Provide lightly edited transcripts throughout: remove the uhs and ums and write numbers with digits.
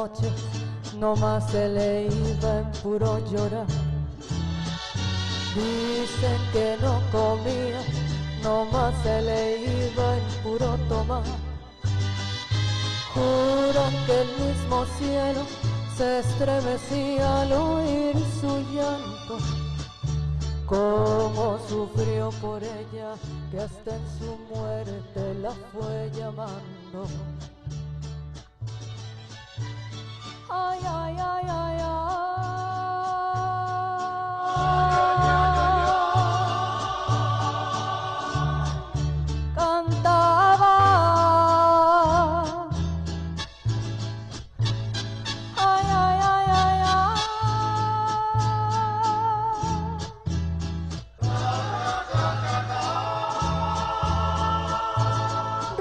noches nomás se le iba en puro llorar. Dicen que no comía, nomás se le iba en puro tomar. Juran que el mismo cielo se estremecía al oír su llanto. Cómo sufrió por ella, que hasta en su muerte la fue llamando. Ay, ay, ay, ay, ay. Cantaba. Ay, ay, ay, ay, ay.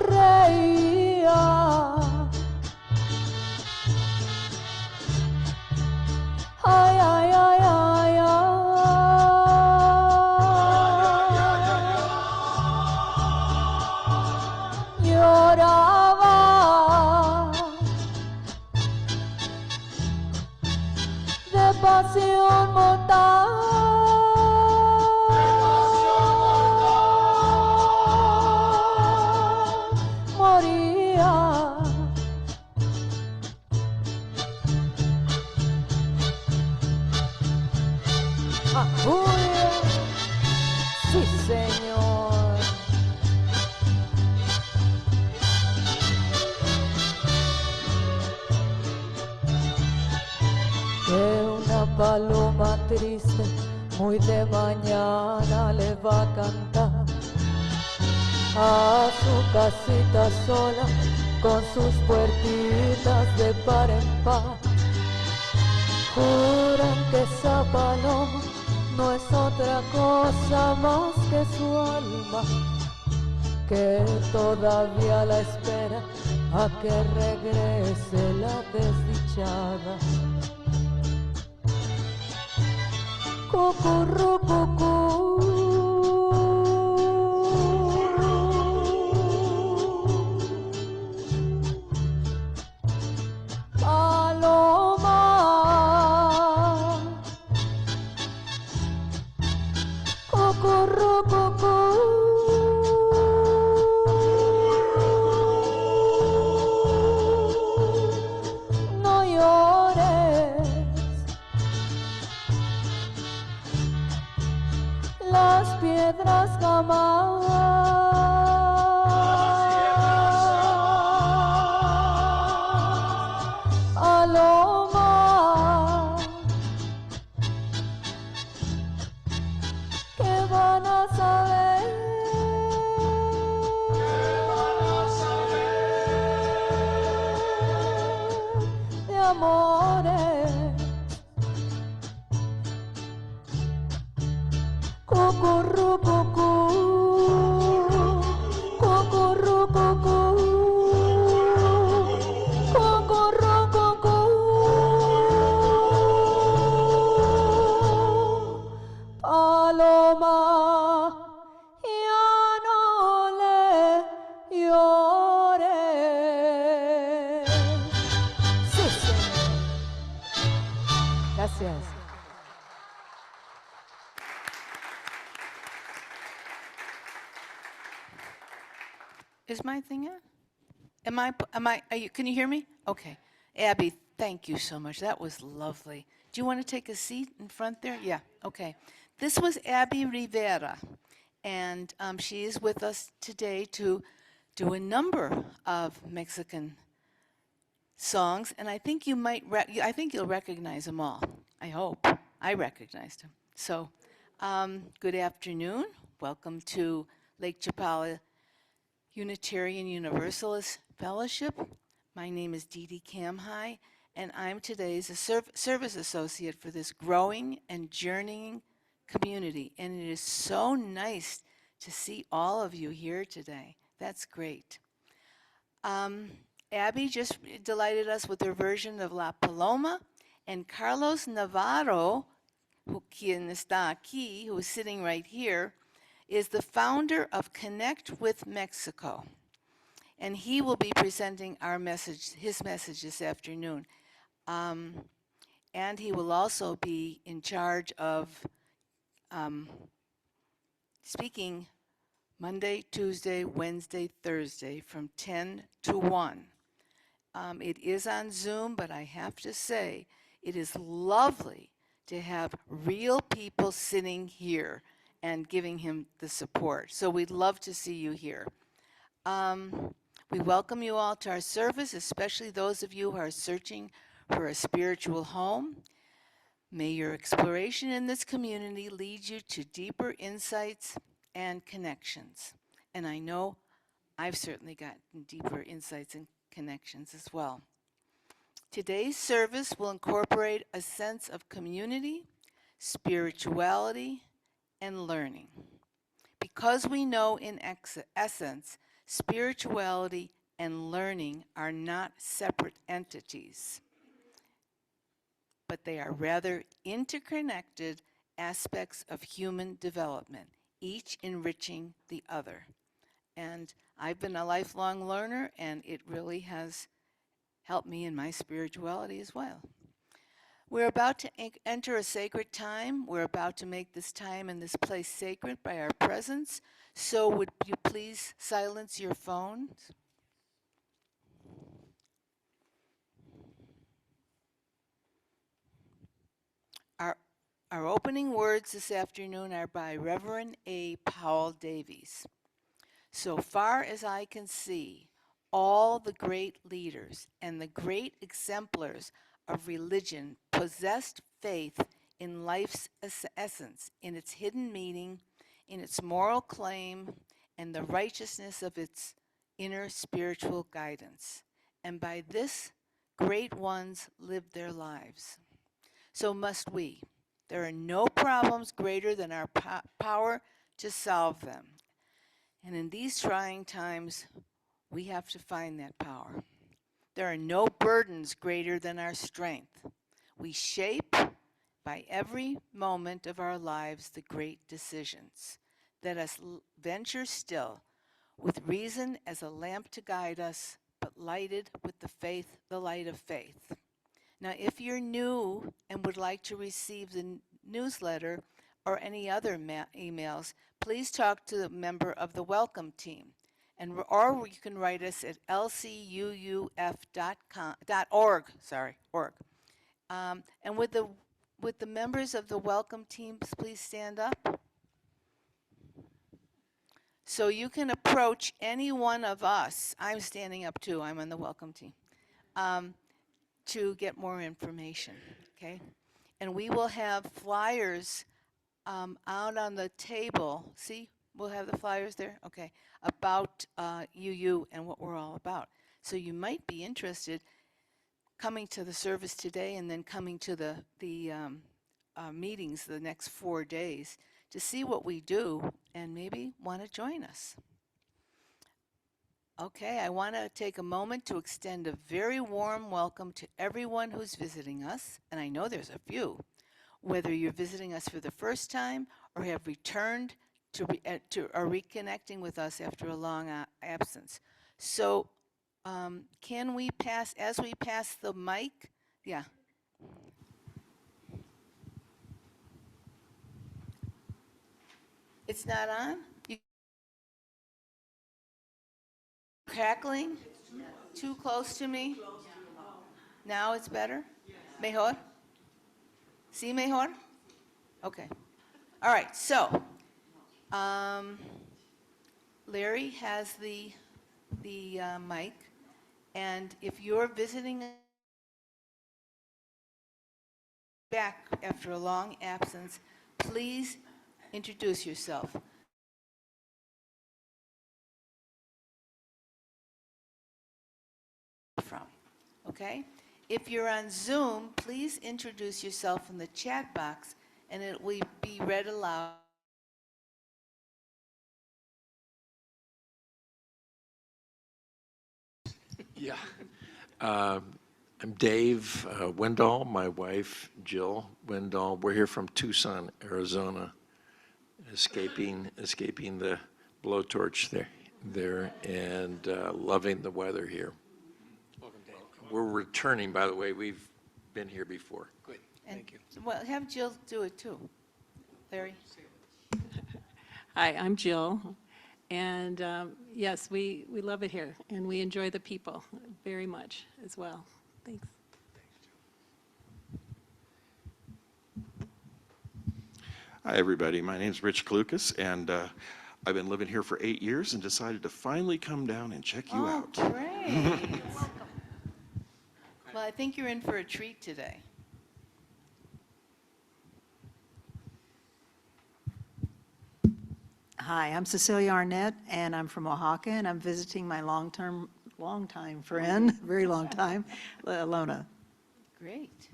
Reía. Ay, ay, ay, ay, ay. Lloraba. De pasión mortal. Moría. Uy, sí, señor. Que una paloma triste muy de mañana le va a cantar a su casita sola con sus puertitas de par en par. Juran que esa paloma no es otra cosa más que su alma, que todavía la espera a que regrese la desdichada. Cucurru, cucú. Paloma. Cucurru, cucú. No llores. Las piedras jamás. Paloma. ¿Qué van a saber? De amores. Cucurru, cucú. Cucurru, cucú. Cucurru, cucú. Paloma, ya no le llores. Sí, señor. Gracias. Is my thing on? Can you hear me? Okay. Abby, thank you so much. That was lovely. Do you want to take a seat in front there? Yeah, okay. This was Abby Rivera, and she is with us today to do a number of Mexican songs, and I think you might, I think you'll recognize them all. I hope. I recognized them. So, good afternoon. Welcome to Lake Chapala Unitarian Universalist Fellowship. My name is Camhi, and I'm today's service associate for this growing and journeying community. And it is so nice to see all of you here today. That's great. Abby just delighted us with her version of La Paloma, and Carlos Navarro, quien está aquí, who is sitting right here, is the founder of Connect with Mexico. And he will be presenting our message, his message this afternoon. And he will also be in charge of speaking Monday, Tuesday, Wednesday, Thursday from 10 to 1. It is on Zoom, but I have to say, it is lovely to have real people sitting here and giving him the support. So we'd love to see you here. We welcome you all to our service, especially those of you who are searching for a spiritual home. May your exploration in this community lead you to deeper insights and connections. And I know I've certainly gotten deeper insights and connections as well. Today's service will incorporate a sense of community, spirituality, and learning. Because we know in essence, spirituality and learning are not separate entities, but they are rather interconnected aspects of human development, each enriching the other. And I've been a lifelong learner, and it really has helped me in my spirituality as well. We're about to enter a sacred time. We're about to make this time and this place sacred by our presence. So would you please silence your phones? Our opening words this afternoon are by Reverend A. Powell Davies. So far as I can see, all the great leaders and the great exemplars of religion possessed faith in life's essence, in its hidden meaning, in its moral claim, and the righteousness of its inner spiritual guidance. And by this, great ones lived their lives. So must we. There are no problems greater than our power to solve them. And in these trying times, we have to find that power. There are no burdens greater than our strength. We shape by every moment of our lives the great decisions. Let us venture still, with reason as a lamp to guide us, but lighted with the light of faith. Now, if you're new and would like to receive the newsletter or any other emails, please talk to a member of the welcome team. Or you can write us at lcuuf.org. And with the members of the welcome team, please stand up. So you can approach any one of us. I'm standing up too. I'm on the welcome team. To get more information, okay? And we will have flyers out on the table. See, we'll have the flyers there, okay, about UU and what we're all about. So you might be interested coming to the service today and then coming to the meetings the next 4 days to see what we do and maybe want to join us. Okay, I want to take a moment to extend a very warm welcome to everyone who's visiting us, and I know there's a few, whether you're visiting us for the first time or have returned to are reconnecting with us after a long absence. So can we pass, as we pass the mic, yeah. It's not on? Crackling? Too close to me? Now it's better? Mejor? Sí, mejor? Okay. All right, so Larry has the mic, and if you're visiting back after a long absence, please introduce yourself. From, okay? If you're on Zoom, please introduce yourself in the chat box, and it will be read aloud. Yeah. I'm Dave Wendell, my wife Jill Wendell. We're here from Tucson, Arizona, escaping the blowtorch there, and loving the weather here. Welcome, Dave. We're returning, by the way. We've been here before. Good, And- thank you. Well, have Jill do it too. Larry? Hi, I'm Jill, and yes, we love it here, and we enjoy the people very much as well. Thanks. Hi, everybody. My name's Rich Klukas, and I've been living here for 8 years and decided to finally come down and check you out. Great. Well, I think you're in for a treat today. Hi, I'm Cecilia Arnett, and I'm from Oaxaca, and I'm visiting my long-time friend, very long time, Lona. Great.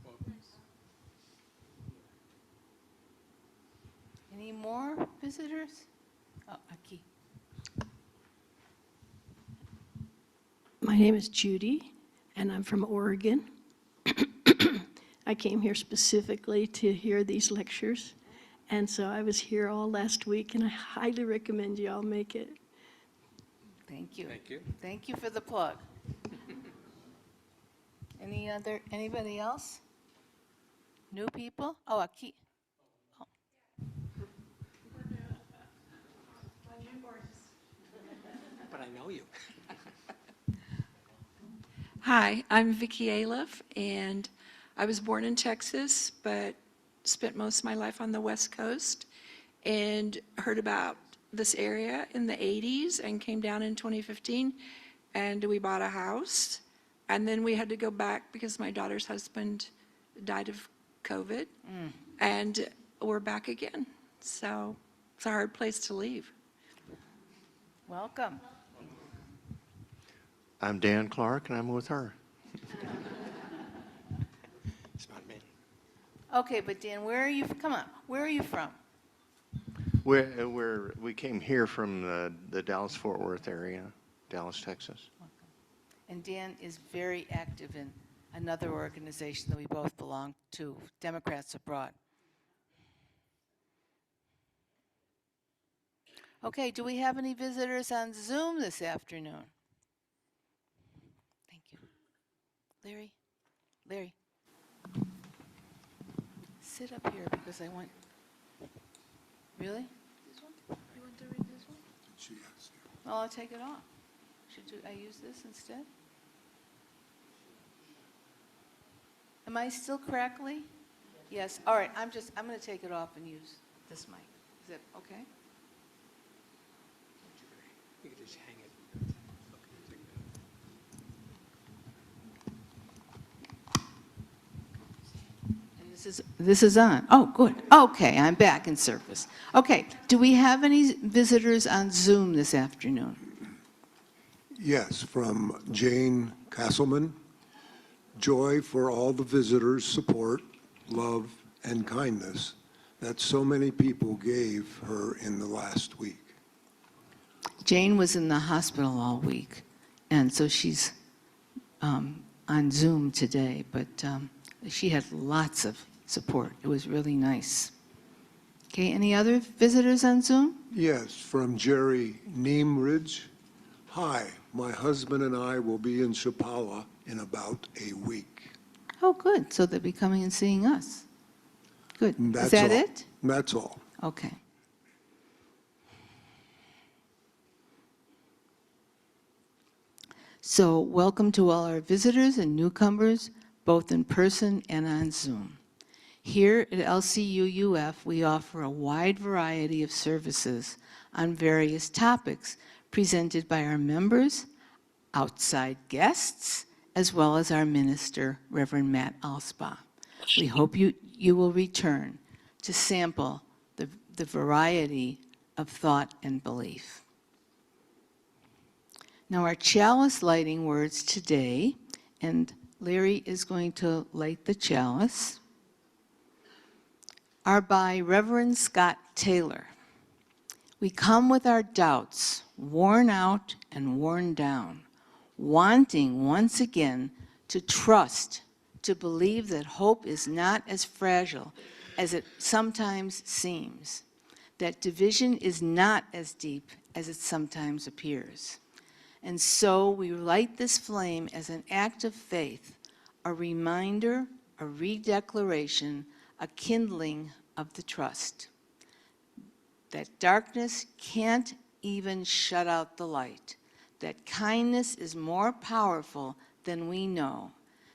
Any more visitors? Oh, aquí. My name is Judy, and I'm from Oregon. I came here specifically to hear these lectures, and so I was here all last week, and I highly recommend you all make it. Thank you. Thank you. Thank you for the plug. Anybody else? New people? Oh, aquí. Oh. But I know you. Hi, I'm Vicki Aliff, and I was born in Texas, but spent most of my life on the West Coast, and heard about this area in the 80s and came down in 2015, and we bought a house, and then we had to go back because my daughter's husband died of COVID, and we're back again. So it's a hard place to leave. Welcome. I'm Dan Clark, and I'm with her. It's not me. Okay, but Dan, where are you? Come on. Where are you from? We came here from the Dallas-Fort Worth area, Dallas, Texas. And Dan is very active in another organization that we both belong to, Democrats Abroad. Okay, do we have any visitors on Zoom this afternoon? Thank you. Larry? Larry? Sit up here because I want... Really? This one? You want to read this one? Well, I'll take it off. I use this instead? Am I still crackly? Yes. All right, I'm going to take it off and use this mic. Is that okay? You could just hang it. And this is on. Oh, good. Okay, I'm back in service. Okay, do we have any visitors on Zoom this afternoon? Yes, from Jane Castleman. Joy for all the visitors' support, love, and kindness that so many people gave her in the last week. Jane was in the hospital all week, and so she's on Zoom today, but she had lots of support. It was really nice. Okay, any other visitors on Zoom? Yes, from Jerry Neemridge. Hi, my husband and I will be in Chapala in about a week. Oh, good. So they'll be coming and seeing us. Good. And Is that it? That's all. Okay. So welcome to all our visitors and newcomers, both in person and on Zoom. Here at LCUUF, we offer a wide variety of services on various topics presented by our members, outside guests, as well as our minister, Reverend Matt Alspa. We hope you will return to sample the variety of thought and belief. Now our chalice lighting words today, and Larry is going to light the chalice, are by Reverend Scott Taylor. We come with our doubts, worn out and worn down, wanting once again to trust, to believe that hope is not as fragile as it sometimes seems, that division is not as deep as it sometimes appears. And so we light this flame as an act of faith, a reminder, a redeclaration, a kindling of the trust. That darkness can't even shut out the light. That kindness is more powerful than we know.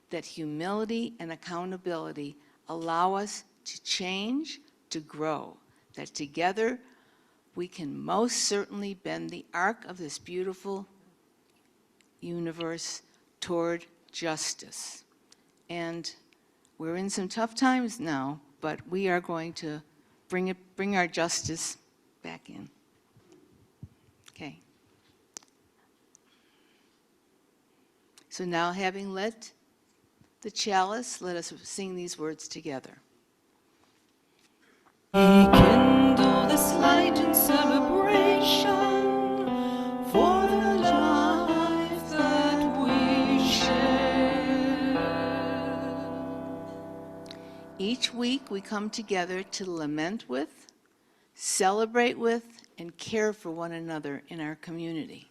That humility and accountability allow us to change, to grow. That together we can most certainly bend the arc of this beautiful universe toward justice. And we're in some tough times now, but we are going to bring our justice back in. Okay. So now, having lit the chalice, let us sing these words together. Rekindle this light in celebration for the life that we share. Each week we come together to lament with, celebrate with, and care for one another in our community.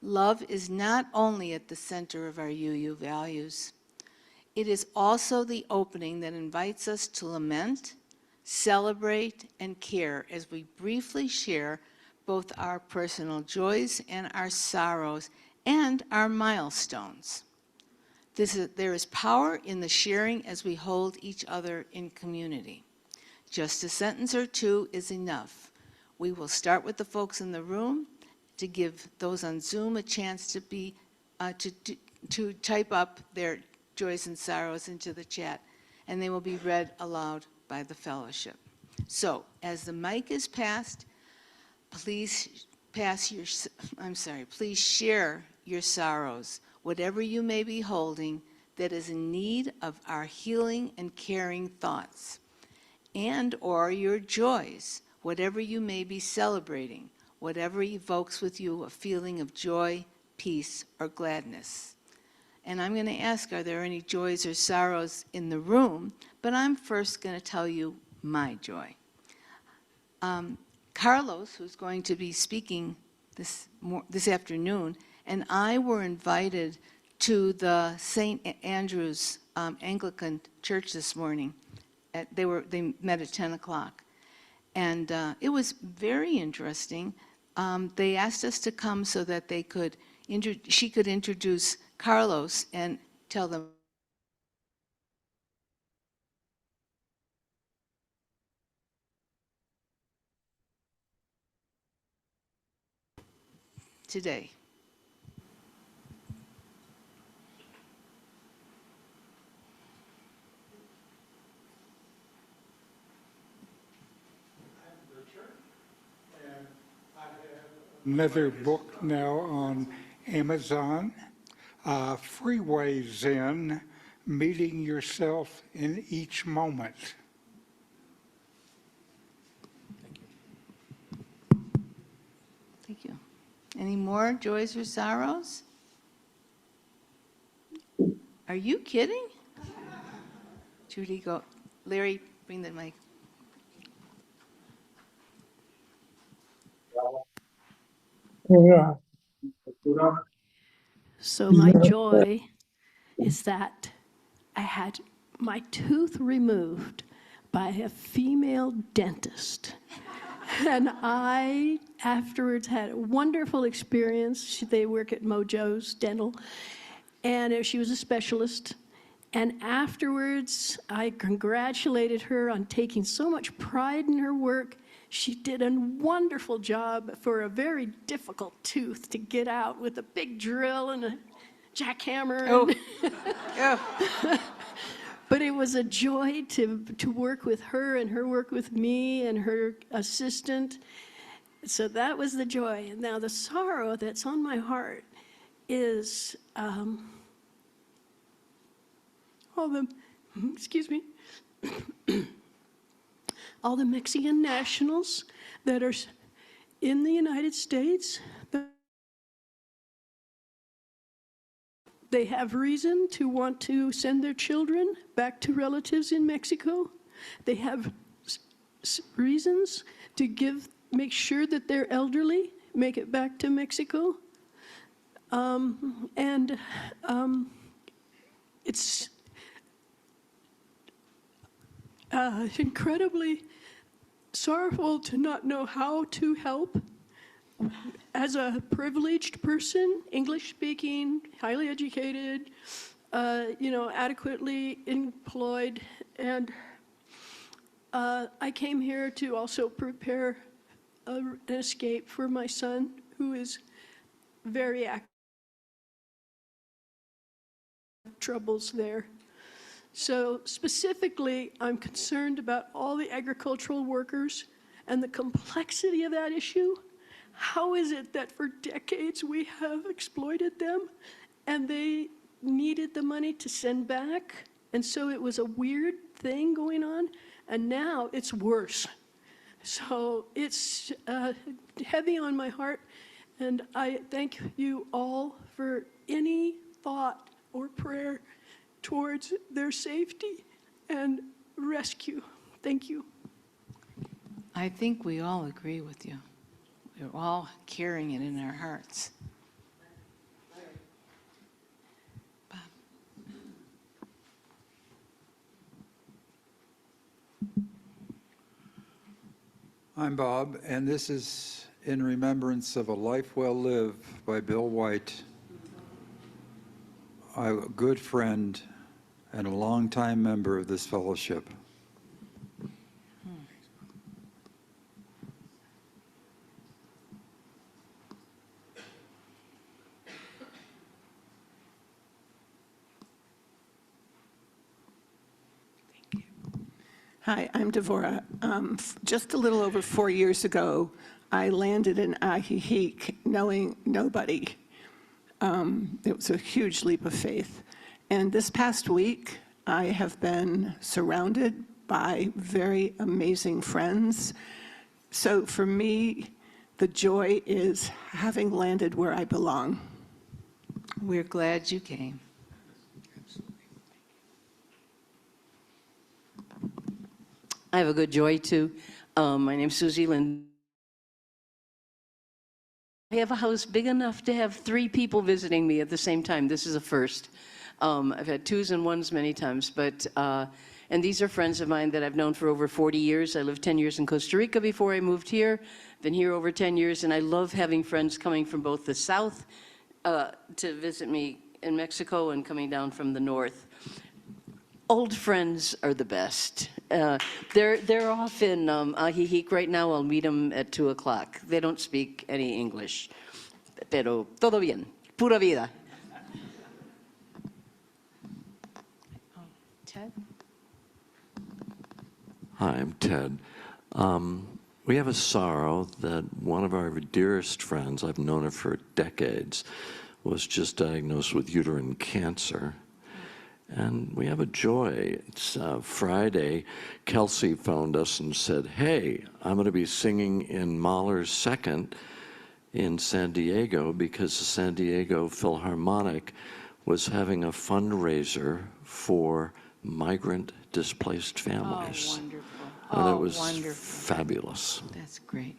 Love is not only at the center of our UU values, it is also the opening that invites us to lament, celebrate, and care as we briefly share both our personal joys and our sorrows and our milestones. There is power in the sharing as we hold each other in community. Just a sentence or two is enough. We will start with the folks in the room to give those on Zoom a chance to type up their joys and sorrows into the chat, and they will be read aloud by the fellowship. So, as the mic is passed, please share your sorrows, whatever you may be holding that is in need of our healing and caring thoughts, and or your joys, whatever you may be celebrating, whatever evokes with you a feeling of joy, peace, or gladness. And I'm going to ask, are there any joys or sorrows in the room? But I'm first going to tell you my joy. Carlos, who's going to be speaking this afternoon, and I were invited to the St. Andrew's Anglican Church this morning. They met at 10 o'clock. And it was very interesting. They asked us to come so that she could introduce Carlos and tell them today. Another book now on Amazon, Freeway Zen, Meeting Yourself in Each Moment. Thank you. Any more joys or sorrows? Are you kidding? Judy, go. Larry, bring the mic. So my joy is that I had my tooth removed by a female dentist. And I afterwards had a wonderful experience. They work at Mojo's Dental, and she was a specialist. And afterwards, I congratulated her on taking so much pride in her work. She did a wonderful job for a very difficult tooth to get out with a big drill and a jackhammer. Oh, yeah. But it was a joy to work with her and her work with me and her assistant. So that was the joy. And now the sorrow that's on my heart is all the Mexican nationals that are in the United States. They have reason to want to send their children back to relatives in Mexico. They have reasons to make sure that their elderly make it back to Mexico. incredibly sorrowful to not know how to help. As a privileged person, English speaking, highly educated, adequately employed, and I came here to also prepare an escape for my son, who is very active. Troubles there. So specifically, I'm concerned about all the agricultural workers and the complexity of that issue. How is it that for decades we have exploited them and they needed the money to send back? And so it was a weird thing going on, and now it's worse. So it's heavy on my heart, and I thank you all for any thought or prayer towards their safety and rescue. Thank you. I think we all agree with you. We're all carrying it in our hearts. Bob. I'm Bob, and this is in remembrance of A Life Well Lived by Bill White, a good friend and a longtime member of this fellowship. Hi, I'm Devorah. Just a little over 4 years ago, I landed in Ajijic knowing nobody. It was a huge leap of faith. And this past week, I have been surrounded by very amazing friends. So for me, the joy is having landed where I belong. We're glad you came. I have a good joy too. My name's Susie Lynn. I have a house big enough to have 3 people visiting me at the same time. This is a first. I've had 2s and 1s many times, but and these are friends of mine that I've known for over 40 years. I lived 10 years in Costa Rica before I moved here. Been here over 10 years, and I love having friends coming from both the south to visit me in Mexico and coming down from the north. Old friends are the best. They're off in Ajijic right now. I'll meet them at 2 o'clock. They don't speak any English, pero todo bien, pura vida. Ted? Hi, I'm Ted. We have a sorrow that one of our dearest friends, I've known her for decades, was just diagnosed with uterine cancer. And we have a joy. It's Friday, Kelsey phoned us and said, hey, I'm going to be singing in Mahler's Second in San Diego because the San Diego Philharmonic was having a fundraiser for migrant displaced families. Oh, wonderful. And it was wonderful. fabulous. That's great.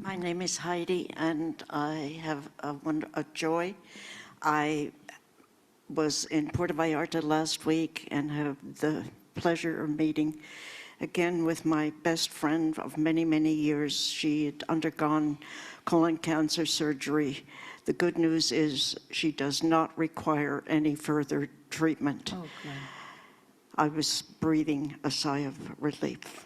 My name is Heidi, and I have a joy. I was in Puerto Vallarta last week and have the pleasure of meeting again with my best friend of many, many years. She had undergone colon cancer surgery. The good news is she does not require any further treatment. Oh, good. I was breathing a sigh of relief.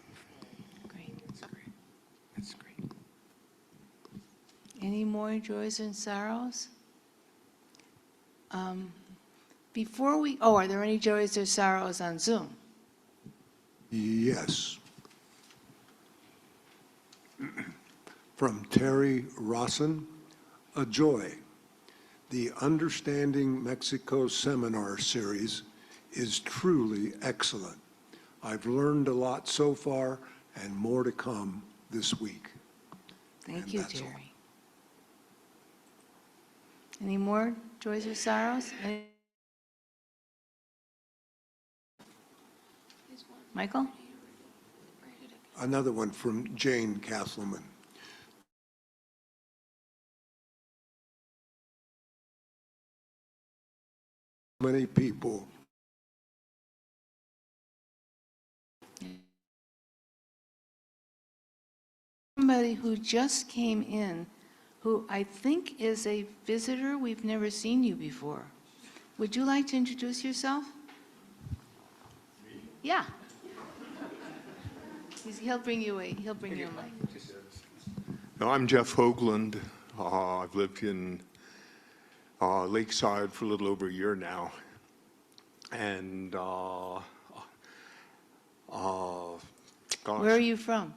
Any more joys and sorrows? Before we, are there any joys or sorrows on Zoom? Yes. From Terry Rosson, a joy. The Understanding Mexico seminar series is truly excellent. I've learned a lot so far and more to come this week. Thank you, Jerry. Any more joys or sorrows? Michael? Another one from Jane Castleman. Many people. Somebody who just came in, who I think is a visitor. We've never seen you before. Would you like to introduce yourself? Yeah. He'll bring you a mic. No, I'm Jeff Hoagland. I've lived in Lakeside for a little over a year now. And gosh. Where are you from?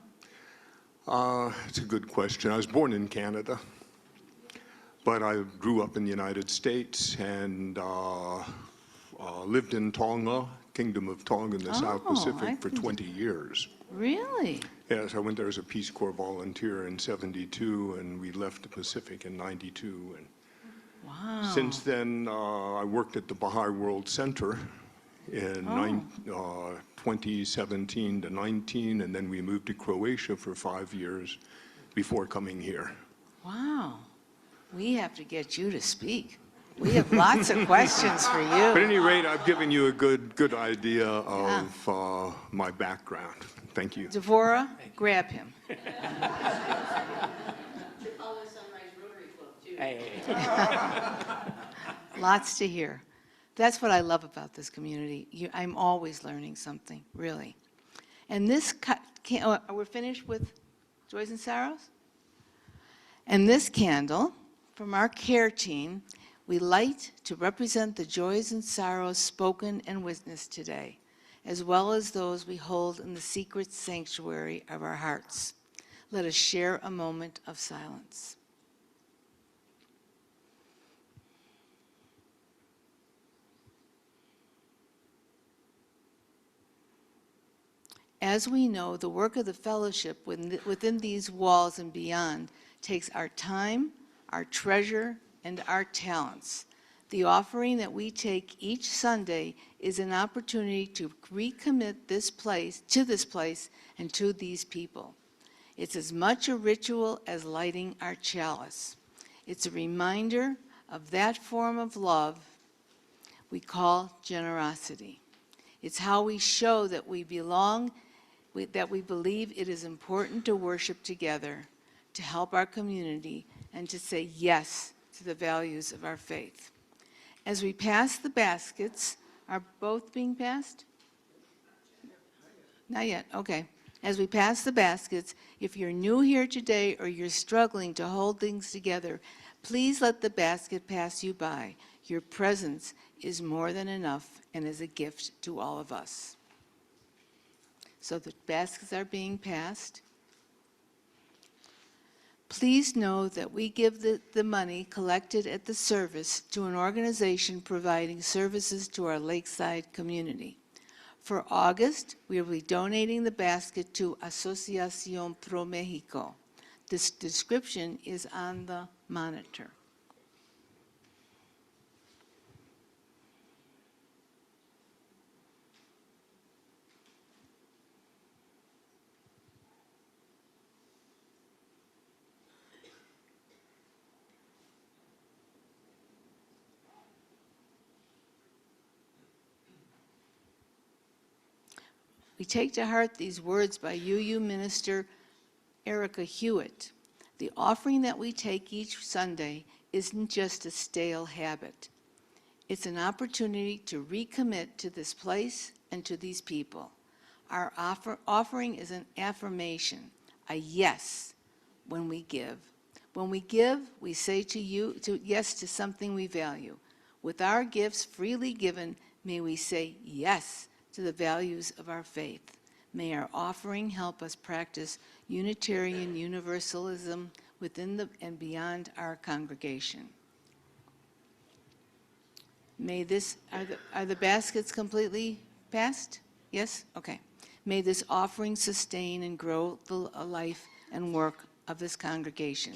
It's a good question. I was born in Canada, but I grew up in the United States and lived in Tonga, Kingdom of Tonga in the South Pacific for 20 years. Really? Yes, I went there as a Peace Corps volunteer in '72, and we left the Pacific in '92. And wow. Since then, I worked at the Baha'i World Center in 2017 to 19, and then we moved to Croatia for 5 years before coming here. Wow. We have to get you to speak. We have lots of questions for you. But at any rate, I've given you a good idea of my background. Thank you. Devorah, grab him. Lots to hear. That's what I love about this community. I'm always learning something, really. And this, we're finished with Joys and Sorrows? And this candle, from our care team, we light to represent the joys and sorrows spoken and witnessed today, as well as those we hold in the secret sanctuary of our hearts. Let us share a moment of silence. As we know, the work of the fellowship within these walls and beyond takes our time, our treasure, and our talents. The offering that we take each Sunday is an opportunity to recommit this place and to these people. It's as much a ritual as lighting our chalice. It's a reminder of that form of love we call generosity. It's how we show that we belong, that we believe it is important to worship together, to help our community, and to say yes to the values of our faith. As we pass the baskets, are both being passed? Not yet, okay. As we pass the baskets, if you're new here today or you're struggling to hold things together, please let the basket pass you by. Your presence is more than enough and is a gift to all of us. So the baskets are being passed. Please know that we give the money collected at the service to an organization providing services to our Lakeside community. For August, we will be donating the basket to Asociación Pro Mexico. This description is on the monitor. We take to heart these words by UU Minister Erica Hewitt. The offering that we take each Sunday isn't just a stale habit. It's an opportunity to recommit to this place and to these people. Our offering is an affirmation, a yes when we give. When we give, we say yes to something we value. With our gifts freely given, may we say yes to the values of our faith. May our offering help us practice Unitarian Universalism within and beyond our congregation. May this, are the baskets completely passed? Yes? Okay. May this offering sustain and grow the life and work of this congregation.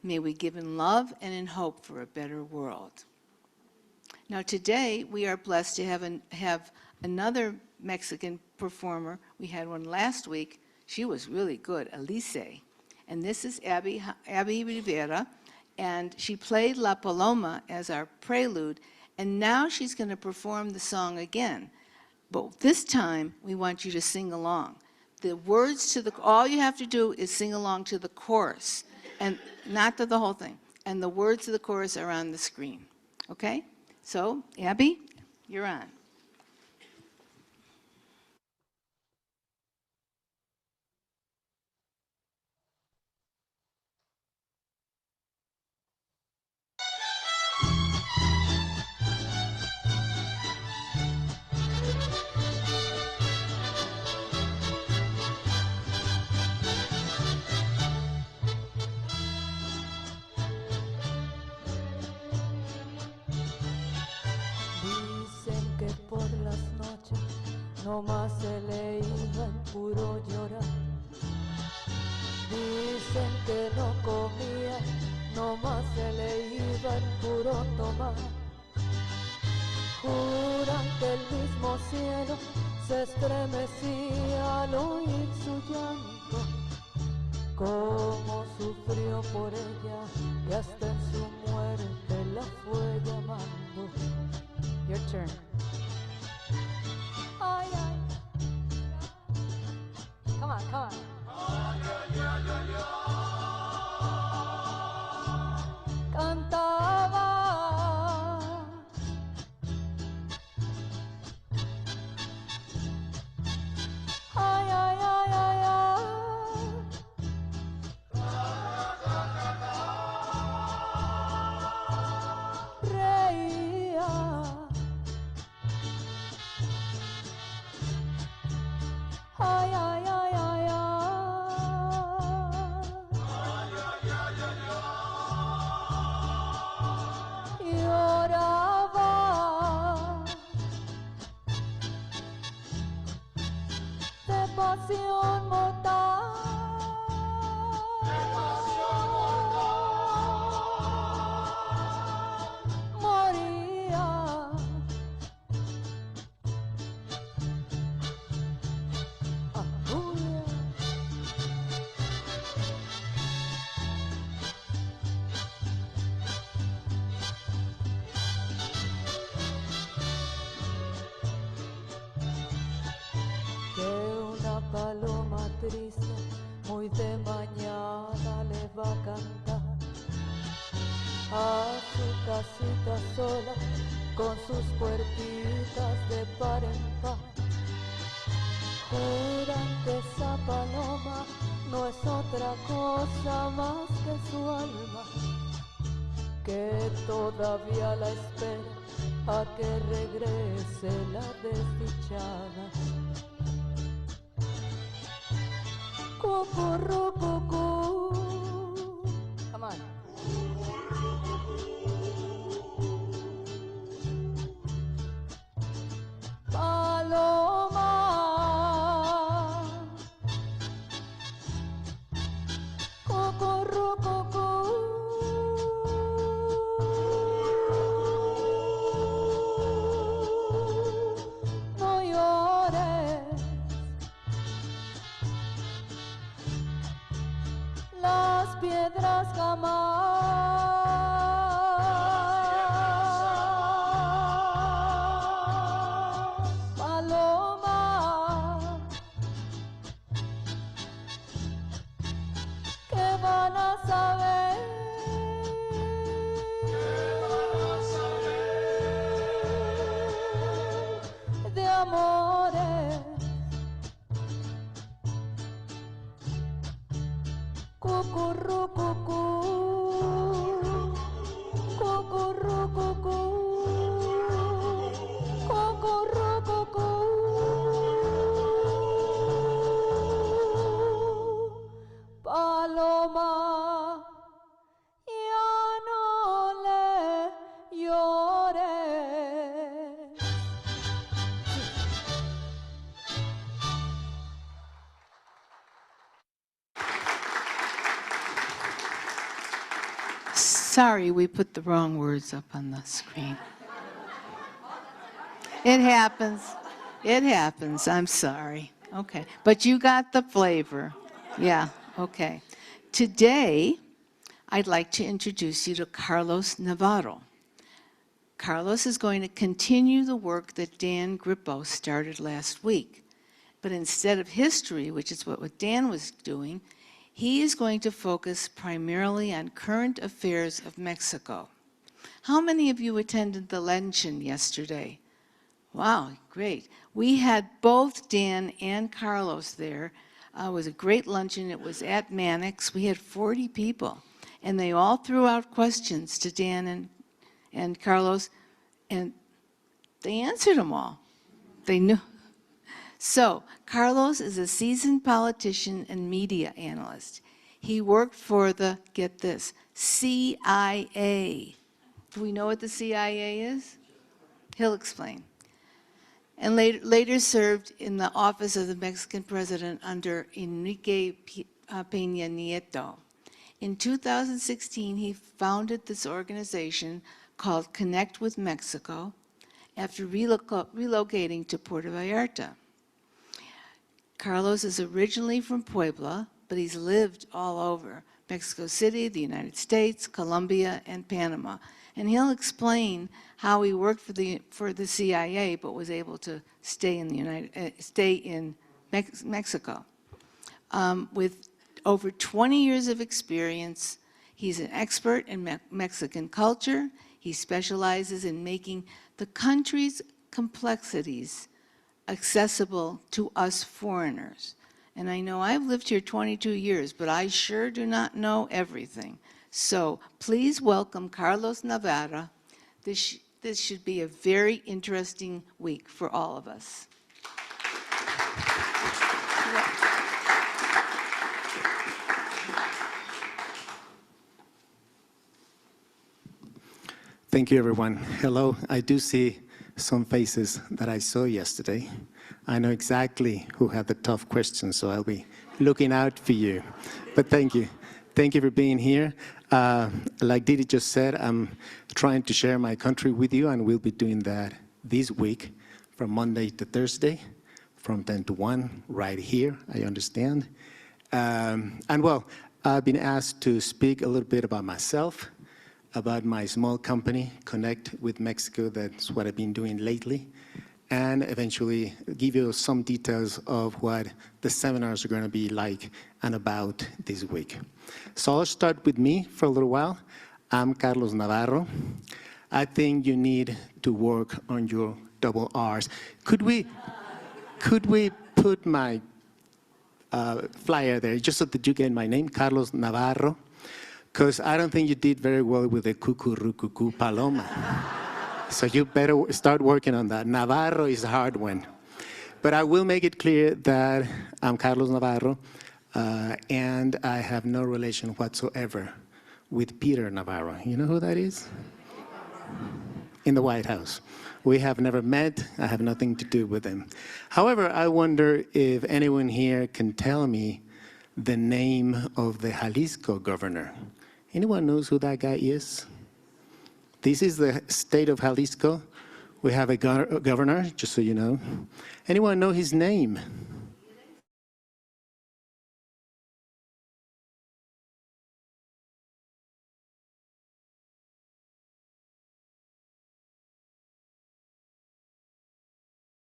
May we give in love and in hope for a better world. Now today, we are blessed to have another Mexican performer. We had one last week. She was really good, Alice. And this is Abby Rivera, and she played La Paloma as our prelude, And now she's going to perform the song again. But this time, we want you to sing along. The words to all you have to do is sing along to the chorus, and not to the whole thing. And the words of the chorus are on the screen. Okay? So, Abby, you're on. Dicen que por las noches nomás se le iba en puro llorar. Dicen que no comía, nomás se le iba en puro tomar. Juran que el mismo cielo se estremecía al oír su llanto. Cómo sufrió por ella, que hasta en su muerte la fue llamando. Your turn. Ay, ay. Come on, come on. Cantaba. Ay, ay, ay, ay, ay. Reía. Ay, ay, ay, ay, ay. Lloraba. De pasión mortal. Moría. Que una paloma triste muy de mañana le va a cantar a su casita sola con sus puertitas de par en par. Juran que esa paloma no es otra cosa más que su alma, que todavía la espera a que regrese la desdichada. Cucurrucucú. Come on. Paloma. Cucurrucucú. No llores. Las piedras jamás. Paloma, ¿qué van a saber? De amores. Cucurrucucú, cucurrucucú, cucurrucucú. Paloma, ya no le llores. Sorry, we put the wrong words up on the screen. It happens. It happens. I'm sorry. Okay. But you got the flavor. Yeah. Okay. Today, I'd like to introduce you to Carlos Navarro. Carlos is going to continue the work that Dan Grippo started last week. But instead of history, which is what Dan was doing, he is going to focus primarily on current affairs of Mexico. How many of you attended the luncheon yesterday? Wow, great. We had both Dan and Carlos there. It was a great luncheon. It was at Mannix. We had 40 people, and they all threw out questions to Dan and Carlos, and they answered them all. They knew. So, Carlos is a seasoned politician and media analyst. He worked for the, get this, CIA. Do we know what the CIA is? He'll explain. And later served in the office of the Mexican president under Enrique Peña Nieto. In 2016, he founded this organization called Connect with Mexico after relocating to Puerto Vallarta. Carlos is originally from Puebla, but he's lived all over Mexico City, the United States, Colombia, and Panama. And he'll explain how he worked for the CIA, but was able to stay in Mexico. With over 20 years of experience, he's an expert in Mexican culture. He specializes in making the country's complexities accessible to us foreigners. And I know I've lived here 22 years, but I sure do not know everything. So please welcome Carlos Navarro. This should be a very interesting week for all of us. Thank you, everyone. Hello. I do see some faces that I saw yesterday. I know exactly who had the tough questions, so I'll be looking out for you. But thank you. Thank you for being here. Like Didi just said, I'm trying to share my country with you, and we'll be doing that this week from Monday to Thursday, from 10 to 1, right here, I understand. And well, I've been asked to speak a little bit about myself, about my small company, Connect with Mexico. That's what I've been doing lately. And eventually give you some details of what the seminars are going to be like and about this week. So I'll start with me for a little while. I'm Carlos Navarro. I think you need to work on your double R's. Could we put my flyer there just so that you get my name, Carlos Navarro? Because I don't think you did very well with the cuckoo paloma. So you better start working on that. Navarro is a hard one. But I will make it clear that I'm Carlos Navarro, and I have no relation whatsoever with Peter Navarro. You know who that is? In the White House. We have never met. I have nothing to do with him. However, I wonder if anyone here can tell me the name of the Jalisco governor. Anyone knows who that guy is? This is the state of Jalisco. We have a governor, just so you know. Anyone know his name?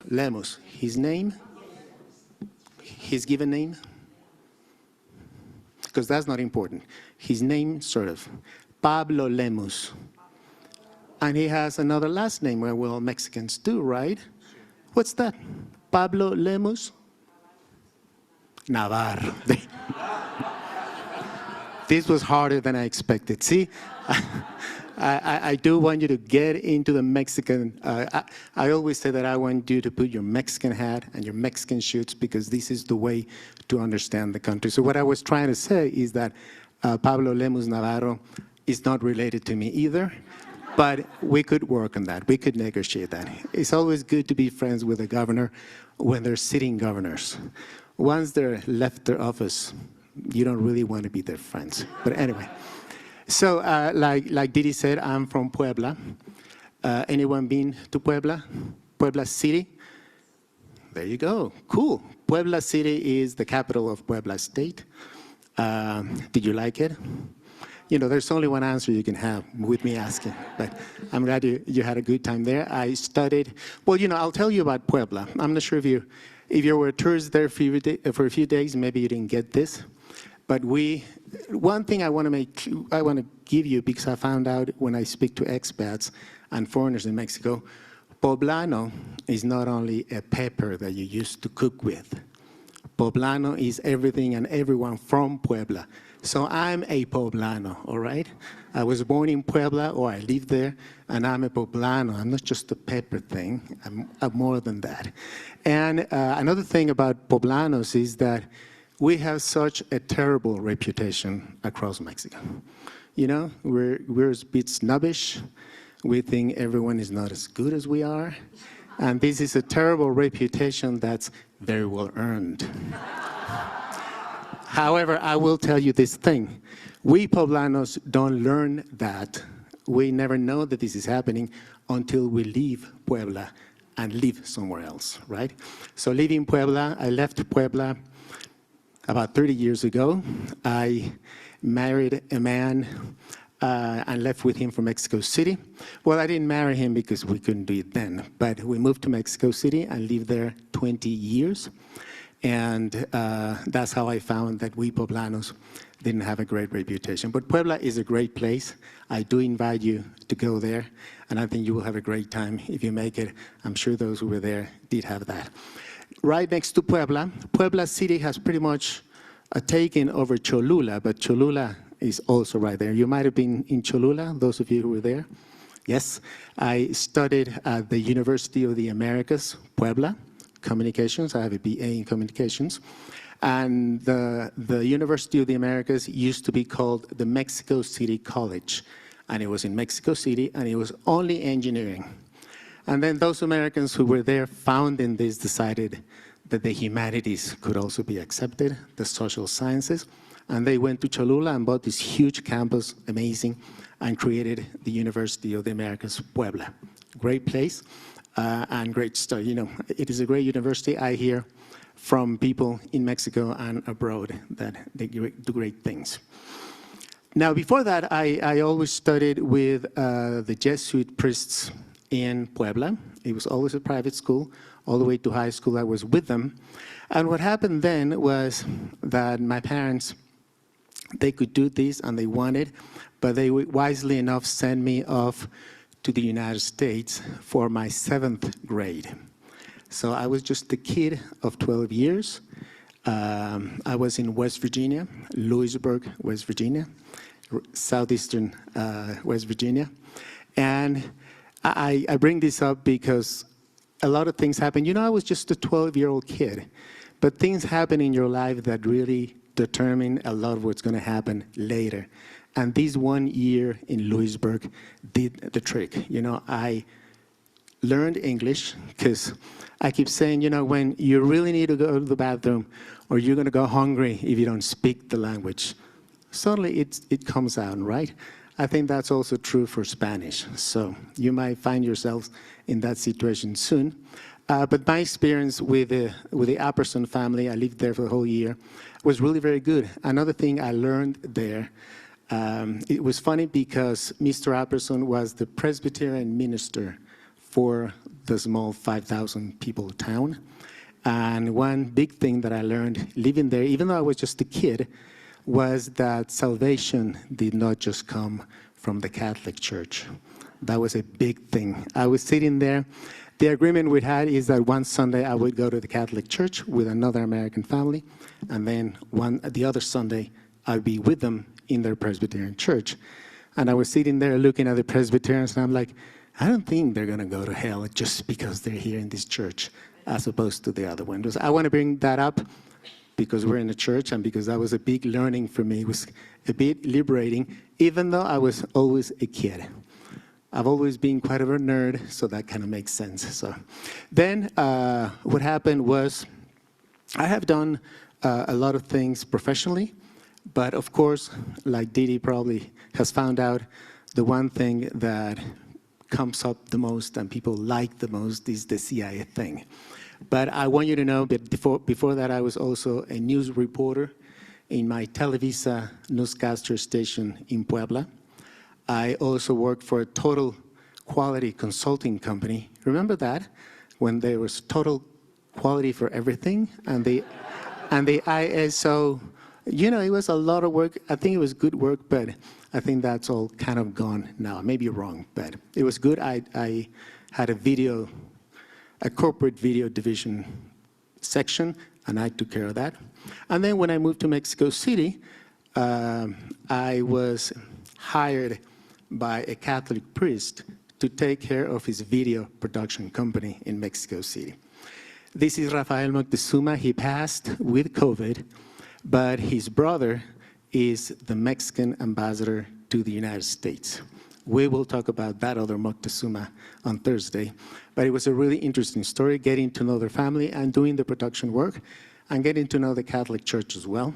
Lemus. His name? His given name? Because that's not important. His name, sort of. Pablo Lemus. And he has another last name, well, Mexicans do, right? What's that? Pablo Lemus? Navarro. This was harder than I expected. See, I do want you to get into the Mexican, I always say that I want you to put your Mexican hat and your Mexican shoes because this is the way to understand the country. So what I was trying to say is that Pablo Lemus Navarro is not related to me either. But we could work on that. We could negotiate that. It's always good to be friends with a governor when they're sitting governors. Once they're left their office, you don't really want to be their friends. But anyway, so like Didi said, I'm from Puebla. Anyone been to Puebla? Puebla City? There you go. Cool. Puebla City is the capital of Puebla State. Did you like it? there's only one answer you can have with me asking, but I'm glad you had a good time there. I studied, well, I'll tell you about Puebla. I'm not sure if you were a tourist there for a few days, maybe you didn't get this, but one thing I want to give you, because I found out when I speak to expats and foreigners in Mexico, poblano is not only a pepper that you use to cook with. Poblano is everything and everyone from Puebla. So I'm a poblano, all right? I was born in Puebla, or I live there, and I'm a poblano. I'm not just a pepper thing. I'm more than that. And another thing about poblanos is that we have such a terrible reputation across Mexico. We're a bit snobbish. We think everyone is not as good as we are. And this is a terrible reputation that's very well earned. However, I will tell you this thing. We poblanos don't learn that. We never know that this is happening until we leave Puebla and live somewhere else, right? So leaving Puebla, I left Puebla about 30 years ago. I married a man and left with him for Mexico City. Well, I didn't marry him because we couldn't do it then, but we moved to Mexico City and lived there 20 years. And that's how I found that we poblanos didn't have a great reputation. But Puebla is a great place. I do invite you to go there, and I think you will have a great time if you make it. I'm sure those who were there did have that. Right next to Puebla, Puebla City has pretty much taken over Cholula, but Cholula is also right there. You might have been in Cholula, those of you who were there. Yes, I studied at the University of the Americas, Puebla, communications. I have a BA in communications. And the University of the Americas used to be called the Mexico City College. And it was in Mexico City, and it was only engineering. And then those Americans who were there founding this decided that the humanities could also be accepted, the social sciences. And they went to Cholula and bought this huge campus, amazing, and created the University of the Americas, Puebla. Great place and great study. It is a great university. I hear from people in Mexico and abroad that they do great things. Now, before that, I always studied with the Jesuit priests in Puebla. It was always a private school. All the way to high school, I was with them. And what happened then was that my parents, they could do this and they wanted, but they wisely enough sent me off to the United States for my 7th grade. So I was just a kid of 12 years. I was in West Virginia, Louisburg, West Virginia, southeastern West Virginia. And I bring this up because a lot of things happen. I was just a 12-year-old kid, but things happen in your life that really determine a lot of what's going to happen later. And this 1 year in Louisburg did the trick. I learned English because I keep saying, when you really need to go to the bathroom or you're going to go hungry if you don't speak the language, suddenly it comes out, right? I think that's also true for Spanish. So you might find yourselves in that situation soon. But my experience with the Apperson family, I lived there for the whole year, was really very good. Another thing I learned there, it was funny because Mr. Apperson was the Presbyterian minister for the small 5,000 people town. And one big thing that I learned living there, even though I was just a kid, was that salvation did not just come from the Catholic Church. That was a big thing. I was sitting there. The agreement we had is that one Sunday I would go to the Catholic Church with another American family, and then the other Sunday I'd be with them in their Presbyterian church. And I was sitting there looking at the Presbyterians, and I'm like, I don't think they're going to go to hell just because they're here in this church, as opposed to the other one. I want to bring that up because we're in a church and because that was a big learning for me. It was a bit liberating, even though I was always a kid. I've always been quite of a nerd, so that kind of makes sense. So then what happened was I have done a lot of things professionally, but of course, like Didi probably has found out, the one thing that comes up the most and people like the most is the CIA thing. But I want you to know that before that, I was also a news reporter in my Televisa newscaster station in Puebla. I also worked for a total quality consulting company. Remember that? When there was total quality for everything, and the ISO, you know, it was a lot of work. I think it was good work, but I think that's all kind of gone now. I may be wrong, but it was good. I had a corporate video division section, and I took care of that. And then when I moved to Mexico City, I was hired by a Catholic priest to take care of his video production company in Mexico City. This is Rafael Moctezuma. He passed with COVID, but his brother is the Mexican ambassador to the United States. We will talk about that other Moctezuma on Thursday, but it was a really interesting story, getting to know their family and doing the production work, and getting to know the Catholic Church as well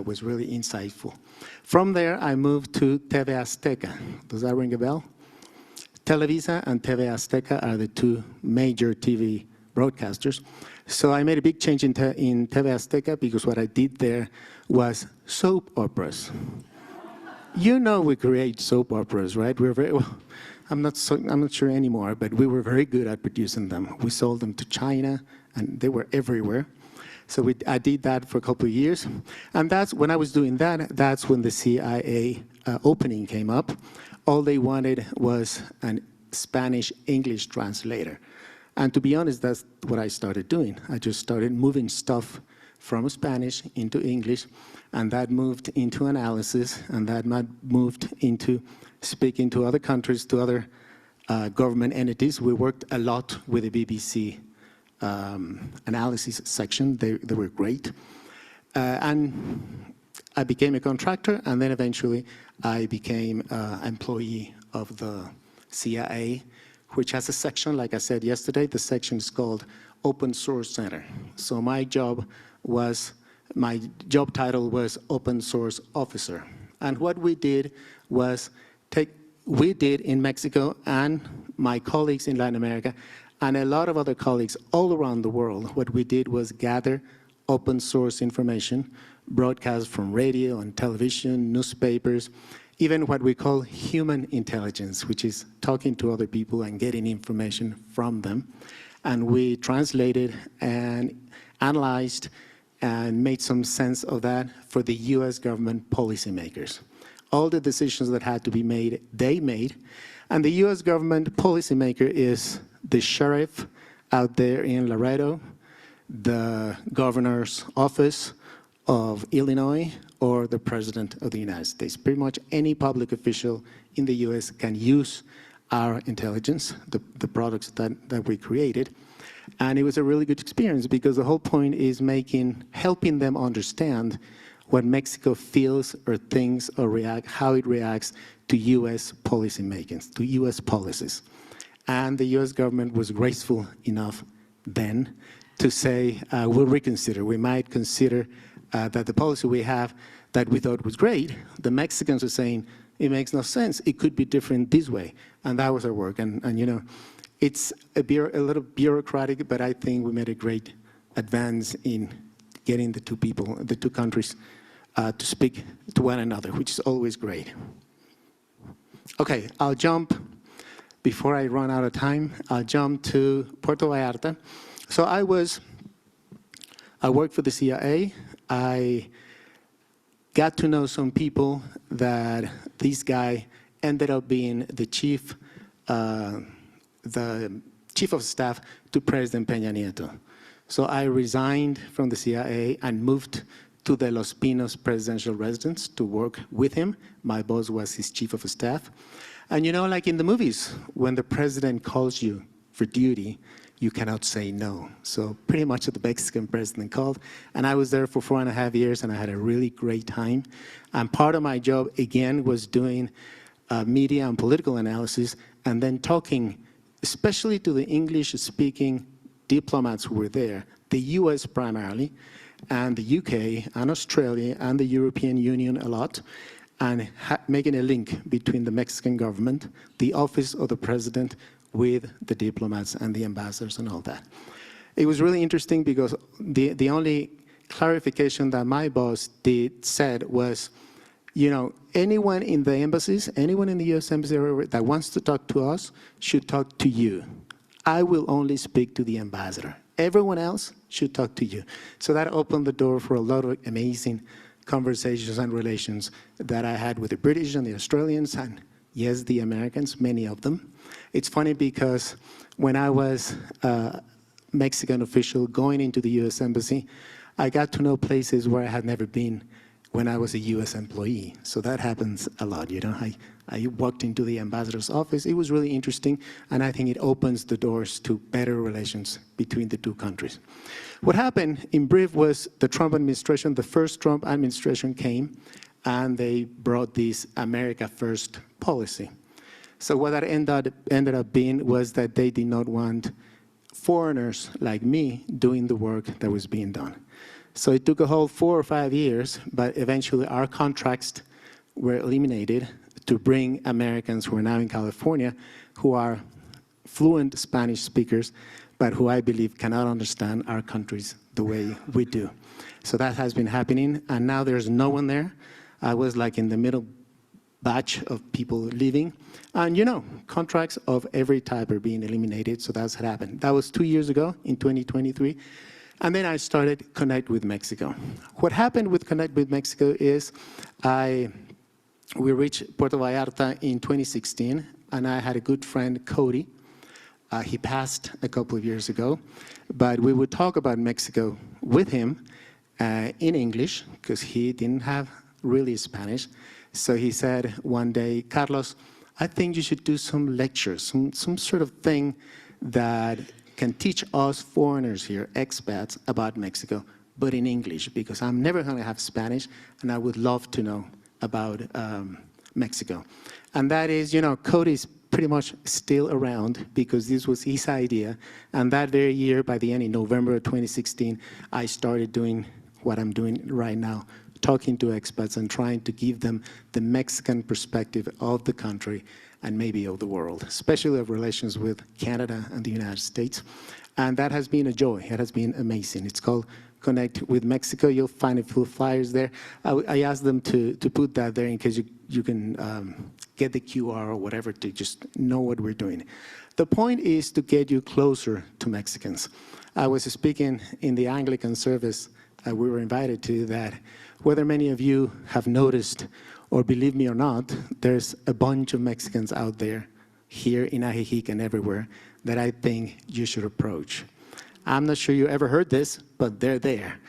was really insightful. From there, I moved to TV Azteca. Does that ring a bell? Televisa and TV Azteca are the two major TV broadcasters. So I made a big change in TV Azteca because what I did there was soap operas. You know we create soap operas, right? We're very, well, I'm not sure anymore, but we were very good at producing them. We sold them to China, and they were everywhere. So I did that for a couple of years. And that's when I was doing that, that's when the CIA opening came up. All they wanted was a Spanish-English translator. And to be honest, that's what I started doing. I just started moving stuff from Spanish into English, and that moved into analysis, and that moved into speaking to other countries, to other government entities. We worked a lot with the BBC analysis section. They were great. And I became a contractor, and then eventually I became an employee of the CIA, which has a section, like I said yesterday, the section is called Open Source Center. So my job title was Open Source Officer. And what we did was we did in Mexico, and my colleagues in Latin America, and a lot of other colleagues all around the world, what we did was gather open source information, broadcast from radio and television, newspapers, even what we call human intelligence, which is talking to other people and getting information from them. And we translated and analyzed and made some sense of that for the US government policymakers. All the decisions that had to be made, they made. And the US government policymaker is the sheriff out there in Laredo, the governor's office of Illinois, or the president of the United States. Pretty much any public official in the US can use our intelligence, the products that we created. And it was a really good experience because the whole point is helping them understand what Mexico feels or thinks or how it reacts to US policy making, to US policies. And the US government was graceful enough then to say, we'll reconsider. We might consider that the policy we have that we thought was great, the Mexicans were saying, it makes no sense. It could be different this way. And that was our work. And you know, it's a little bureaucratic, but I think we made a great advance in getting the two countries to speak to one another, which is always great. Okay, I'll jump, before I run out of time, I'll jump to Puerto Vallarta. So I worked for the CIA. I got to know some people that this guy ended up being the chief of staff to President Peña Nieto. So I resigned from the CIA and moved to the Los Pinos presidential residence to work with him. My boss was his chief of staff. And you know, like in the movies, when the president calls you for duty, you cannot say no. So pretty much the Mexican president called, and I was there for 4.5 years, and I had a really great time. And part of my job, again, was doing media and political analysis, and then talking, especially to the English-speaking diplomats who were there, the US primarily, and the UK, and Australia, and the European Union a lot, and making a link between the Mexican government, the office of the president, with the diplomats and the ambassadors and all that. It was really interesting because the only clarification that my boss said was, you know, anyone in the embassies, anyone in the U.S. Embassy that wants to talk to us should talk to you. I will only speak to the ambassador. Everyone else should talk to you. So that opened the door for a lot of amazing conversations and relations that I had with the British and the Australians and, yes, the Americans, many of them. It's funny because when I was a Mexican official going into the U.S. Embassy, I got to know places where I had never been when I was a U.S. employee. So that happens a lot, you know. I walked into the ambassador's office. It was really interesting, and I think it opens the doors to better relations between the two countries. What happened, in brief, was the Trump administration, the first Trump administration came, and they brought this America First policy. So what that ended up being was that they did not want foreigners like me doing the work that was being done. So it took a whole 4 or 5 years, but eventually our contracts were eliminated to bring Americans who are now in California, who are fluent Spanish speakers, but who I believe cannot understand our countries the way we do. So that has been happening, and now there's no one there. I was like in the middle batch of people leaving, and you know, contracts of every type are being eliminated, so that's what happened. That was 2 years ago, in 2023, and then I started Connect with Mexico. What happened with Connect with Mexico is we reached Puerto Vallarta in 2016, and I had a good friend, Cody. He passed a couple of years ago, but we would talk about Mexico with him in English, because he didn't have really Spanish. So he said one day, Carlos, I think you should do some lectures, some sort of thing that can teach us foreigners here, expats, about Mexico, but in English, because I'm never going to have Spanish, and I would love to know about Mexico. And that is, you know, Cody's pretty much still around because this was his idea. And that very year, by the end in November of 2016, I started doing what I'm doing right now, talking to expats and trying to give them the Mexican perspective of the country and maybe of the world, especially of relations with Canada and the United States. And that has been a joy. It has been amazing. It's called Connect with Mexico. You'll find a few flyers there. I asked them to put that there in case you can get the QR or whatever to just know what we're doing. The point is to get you closer to Mexicans. I was speaking in the Anglican service we were invited to that, whether many of you have noticed or believe me or not, there's a bunch of Mexicans out there, here in Ajijic and everywhere, that I think you should approach. I'm not sure you ever heard this, but they're there.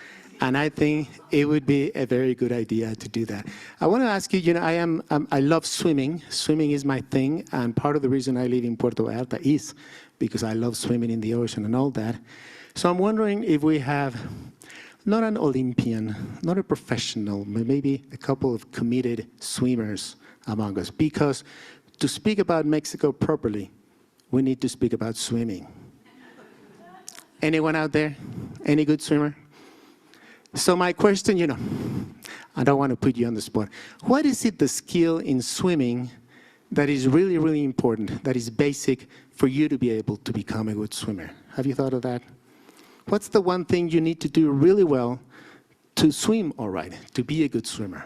And I think it would be a very good idea to do that. I want to ask you, you know, I love swimming. Swimming is my thing, and part of the reason I live in Puerto Vallarta is because I love swimming in the ocean and all that. So I'm wondering if we have not an Olympian, not a professional, but maybe a couple of committed swimmers among us. Because to speak about Mexico properly, we need to speak about swimming. Anyone out there? Any good swimmer? So my question, you know, I don't want to put you on the spot. What is it, the skill in swimming that is really, really important, that is basic for you to be able to become a good swimmer? Have you thought of that? What's the one thing you need to do really well to swim all right, to be a good swimmer?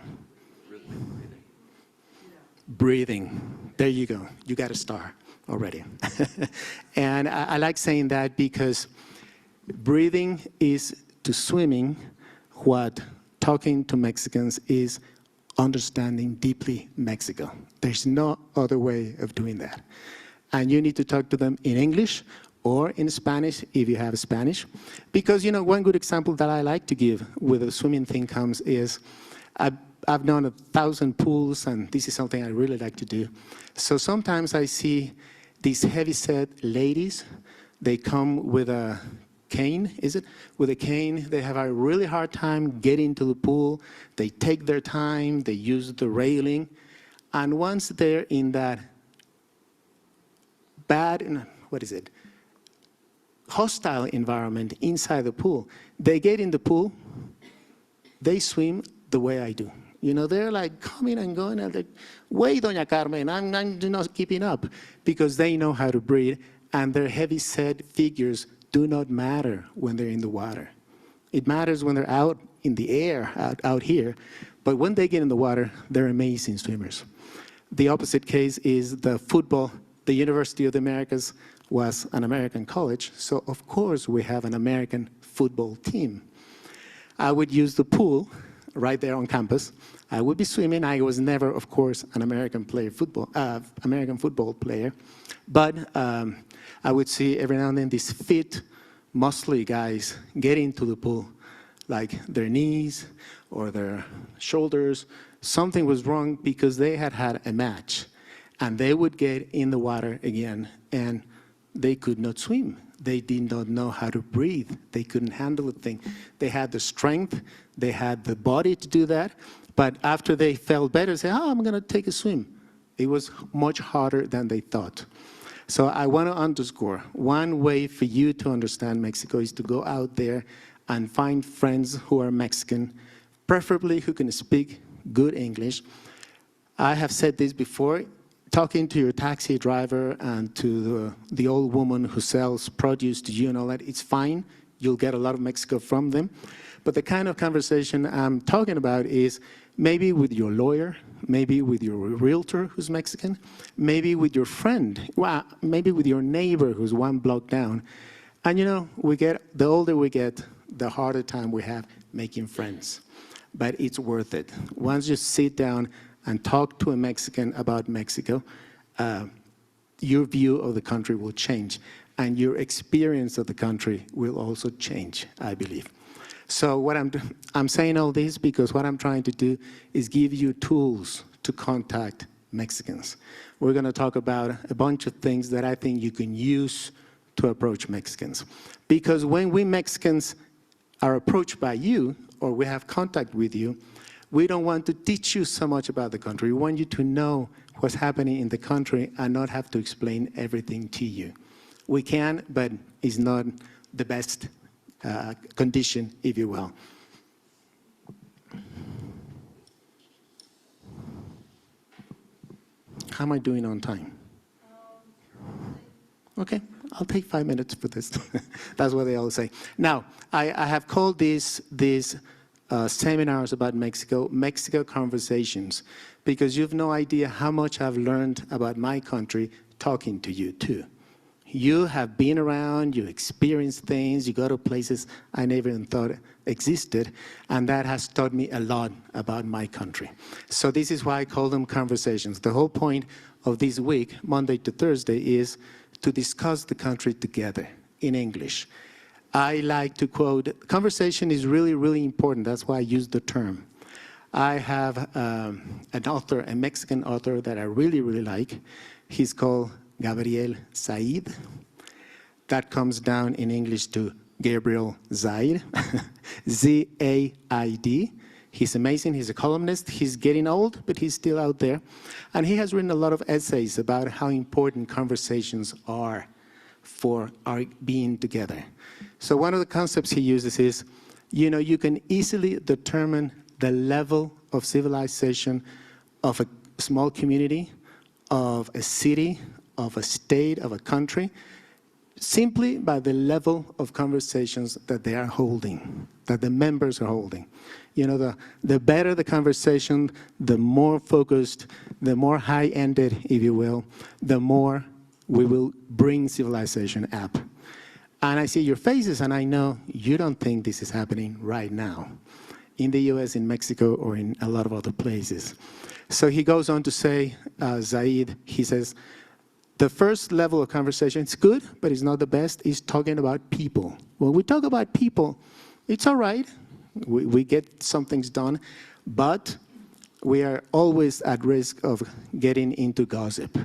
Breathing. There you go. You got a star already. And I like saying that because breathing is to swimming what talking to Mexicans is understanding deeply Mexico. There's no other way of doing that. And you need to talk to them in English or in Spanish if you have Spanish. Because, you know, one good example that I like to give with the swimming thing comes is I've done 1,000 pools, and this is something I really like to do. So sometimes I see these heavy-set ladies. They come with a cane, is it? With a cane, they have a really hard time getting to the pool. They take their time, they use the railing. And once they're in that bad, hostile environment inside the pool, they get in the pool, they swim the way I do. You know, they're like coming and going, and like, wait, Doña Carmen, I'm not keeping up, because they know how to breathe, and their heavy-set figures do not matter when they're in the water. It matters when they're out in the air, out here, but when they get in the water, they're amazing swimmers. The opposite case is the football. The University of the Americas was an American college, so of course we have an American football team. I would use the pool right there on campus. I would be swimming. I was never, of course, an American football player, but I would see every now and then these fit, muscly guys get into the pool, like their knees or their shoulders. Something was wrong because they had had a match, and they would get in the water again, and they could not swim. They did not know how to breathe. They couldn't handle the thing. They had the strength, they had the body to do that, but after they felt better, they said, oh, I'm gonna take a swim. It was much harder than they thought. So I want to underscore, one way for you to understand Mexico is to go out there and find friends who are Mexican, preferably who can speak good English. I have said this before, talking to your taxi driver and to the old woman who sells produce to you and all that, it's fine. You'll get a lot of Mexico from them. But the kind of conversation I'm talking about is maybe with your lawyer, maybe with your realtor who's Mexican, maybe with your friend, well, maybe with your neighbor who's one block down. And you know, the older we get, the harder time we have making friends. But it's worth it. Once you sit down and talk to a Mexican about Mexico, your view of the country will change, and your experience of the country will also change, I believe. So what I'm saying all this because what I'm trying to do is give you tools to contact Mexicans. We're going to talk about a bunch of things that I think you can use to approach Mexicans. Because when we Mexicans are approached by you, or we have contact with you, we don't want to teach you so much about the country. We want you to know what's happening in the country and not have to explain everything to you. We can, but it's not the best condition, if you will. How am I doing on time? Okay, I'll take 5 minutes for this. That's what they all say. Now, I have called these seminars about Mexico, Mexico Conversations, because you've no idea how much I've learned about my country talking to you too. You have been around, you experienced things, you go to places I never even thought existed, and that has taught me a lot about my country. So this is why I call them conversations. The whole point of this week, Monday to Thursday, is to discuss the country together in English. I like to quote, conversation is really, really important. That's why I use the term. I have an author, a Mexican author that I really, really like. He's called Gabriel Said. That comes down in English to Gabriel Zaid, Z-A-I-D. He's amazing. He's a columnist. He's getting old, but he's still out there. And he has written a lot of essays about how important conversations are for our being together. So one of the concepts he uses is, you know, you can easily determine the level of civilization of a small community, of a city, of a state, of a country, simply by the level of conversations that they are holding, that the members are holding. You know, the better the conversation, the more focused, the more high-ended, if you will, the more we will bring civilization up. And I see your faces, and I know you don't think this is happening right now in the US, in Mexico, or in a lot of other places. So he goes on to say, Zaid, he says, the first level of conversation, it's good, but it's not the best, is talking about people. When we talk about people, it's all right. We get some things done, but we are always at risk of getting into gossip.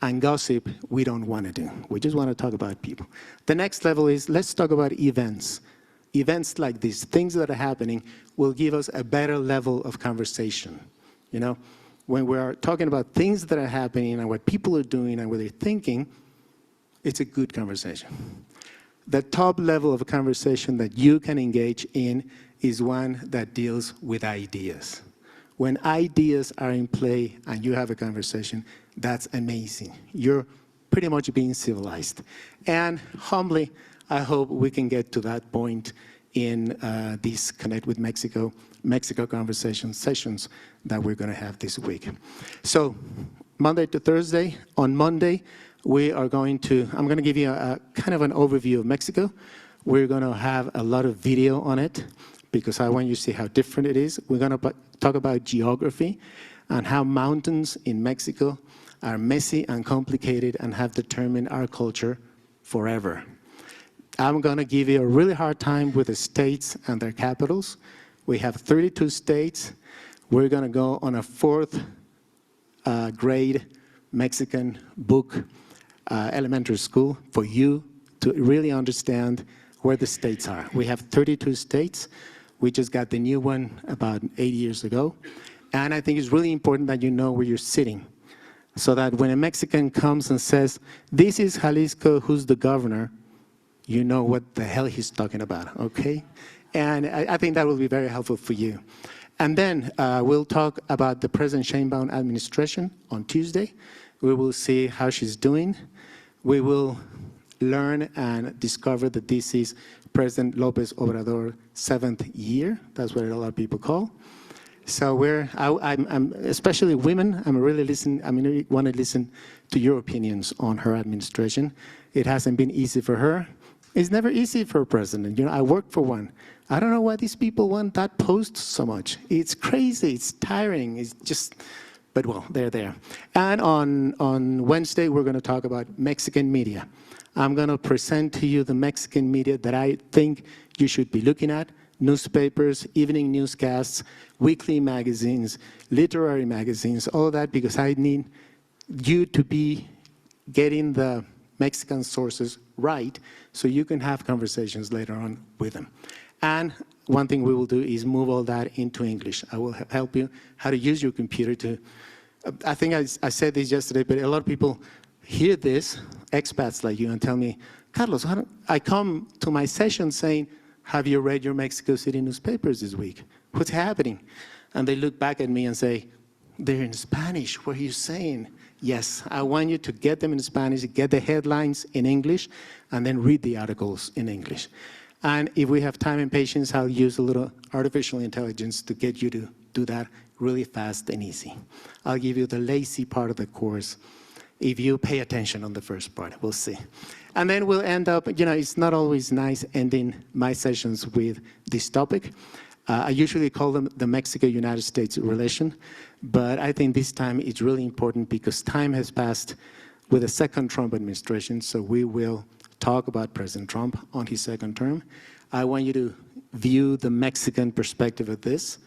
And gossip, we don't want to do. We just want to talk about people. The next level is, let's talk about events. Events like these, things that are happening, will give us a better level of conversation. You know, when we're talking about things that are happening and what people are doing and what they're thinking, it's a good conversation. The top level of a conversation that you can engage in is one that deals with ideas. When ideas are in play and you have a conversation, that's amazing. You're pretty much being civilized. And humbly, I hope we can get to that point in these Connect with Mexico conversation sessions that we're going to have this week. So Monday to Thursday. On Monday, I'm going to give you a kind of an overview of Mexico. We're going to have a lot of video on it because I want you to see how different it is. We're going to talk about geography and how mountains in Mexico are messy and complicated and have determined our culture forever. I'm going to give you a really hard time with the states and their capitals. We have 32 states. We're going to go on a fourth grade Mexican book, elementary school, for you to really understand where the states are. We have 32 states. We just got the new one about 8 years ago. And I think it's really important that you know where you're sitting, so that when a Mexican comes and says, this is Jalisco, who's the governor, you know what the hell he's talking about, okay? And I think that will be very helpful for you. And then we'll talk about the President Sheinbaum administration on Tuesday. We will see how she's doing. We will learn and discover that this is President Lopez Obrador's 7th year. That's what a lot of people call. So I'm especially women, I really want to listen to your opinions on her administration. It hasn't been easy for her. It's never easy for a president. You know, I work for one. I don't know why these people want that post so much. It's crazy, it's tiring, it's just, but well, they're there. And on Wednesday, we're going to talk about Mexican media. I'm going to present to you the Mexican media that I think you should be looking at: newspapers, evening newscasts, weekly magazines, literary magazines, all that, because I need you to be getting the Mexican sources right so you can have conversations later on with them. And one thing we will do is move all that into English. I will help you how to use your computer to, I think I said this yesterday, but a lot of people hear this, expats like you, and tell me, Carlos, I come to my session saying, have you read your Mexico City newspapers this week? What's happening? And they look back at me and say, they're in Spanish. What are you saying? Yes, I want you to get them in Spanish, get the headlines in English, and then read the articles in English. And if we have time and patience, I'll use a little artificial intelligence to get you to do that really fast and easy. I'll give you the lazy part of the course if you pay attention on the first part. We'll see. And then we'll end up, you know, it's not always nice ending my sessions with this topic. I usually call them the Mexico-United States relation, but I think this time it's really important because time has passed with the second Trump administration, so we will talk about President Trump on his second term. I want you to view the Mexican perspective of this.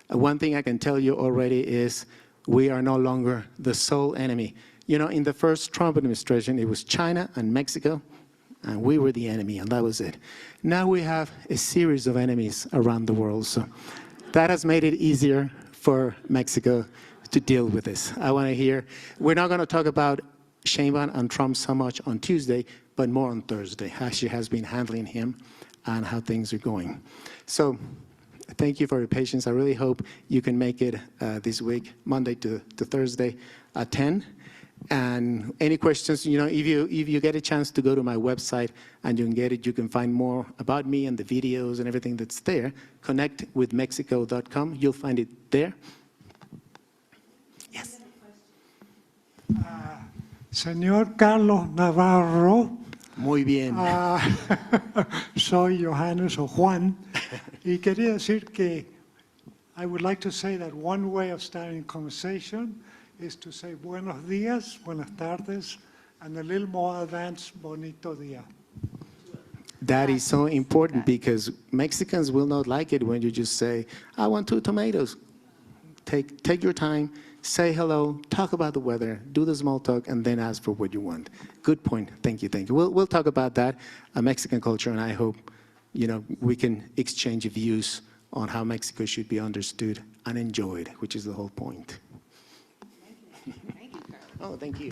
One thing I can tell you already is we are no longer the sole enemy. You know, in the first Trump administration, it was China and Mexico, and we were the enemy, and that was it. Now we have a series of enemies around the world, so that has made it easier for Mexico to deal with this. I want to hear, we're not going to talk about Sheinbaum and Trump so much on Tuesday, but more on Thursday, how she has been handling him and how things are going. So thank you for your patience. I really hope you can make it this week, Monday to Thursday at 10. And any questions, you know, if you get a chance to go to my website and you can get it, you can find more about me and the videos and everything that's there. connectwithmexico.com, you'll find it there. Yes. Señor Carlos Navarro. Muy bien. Soy Johannes o Juan. Y quería decir que I would like to say that one way of starting conversation is to say buenos días, buenas tardes, and a little more advanced, bonito día. That is so important because Mexicans will not like it when you just say, I want 2 tomatoes. Take your time, say hello, talk about the weather, do the small talk, and then ask for what you want. Good point. Thank you, thank you. We'll talk about that, Mexican culture, and I hope, you know, we can exchange views on how Mexico should be understood and enjoyed, which is the whole point. Thank you, Carlos. Oh, thank you.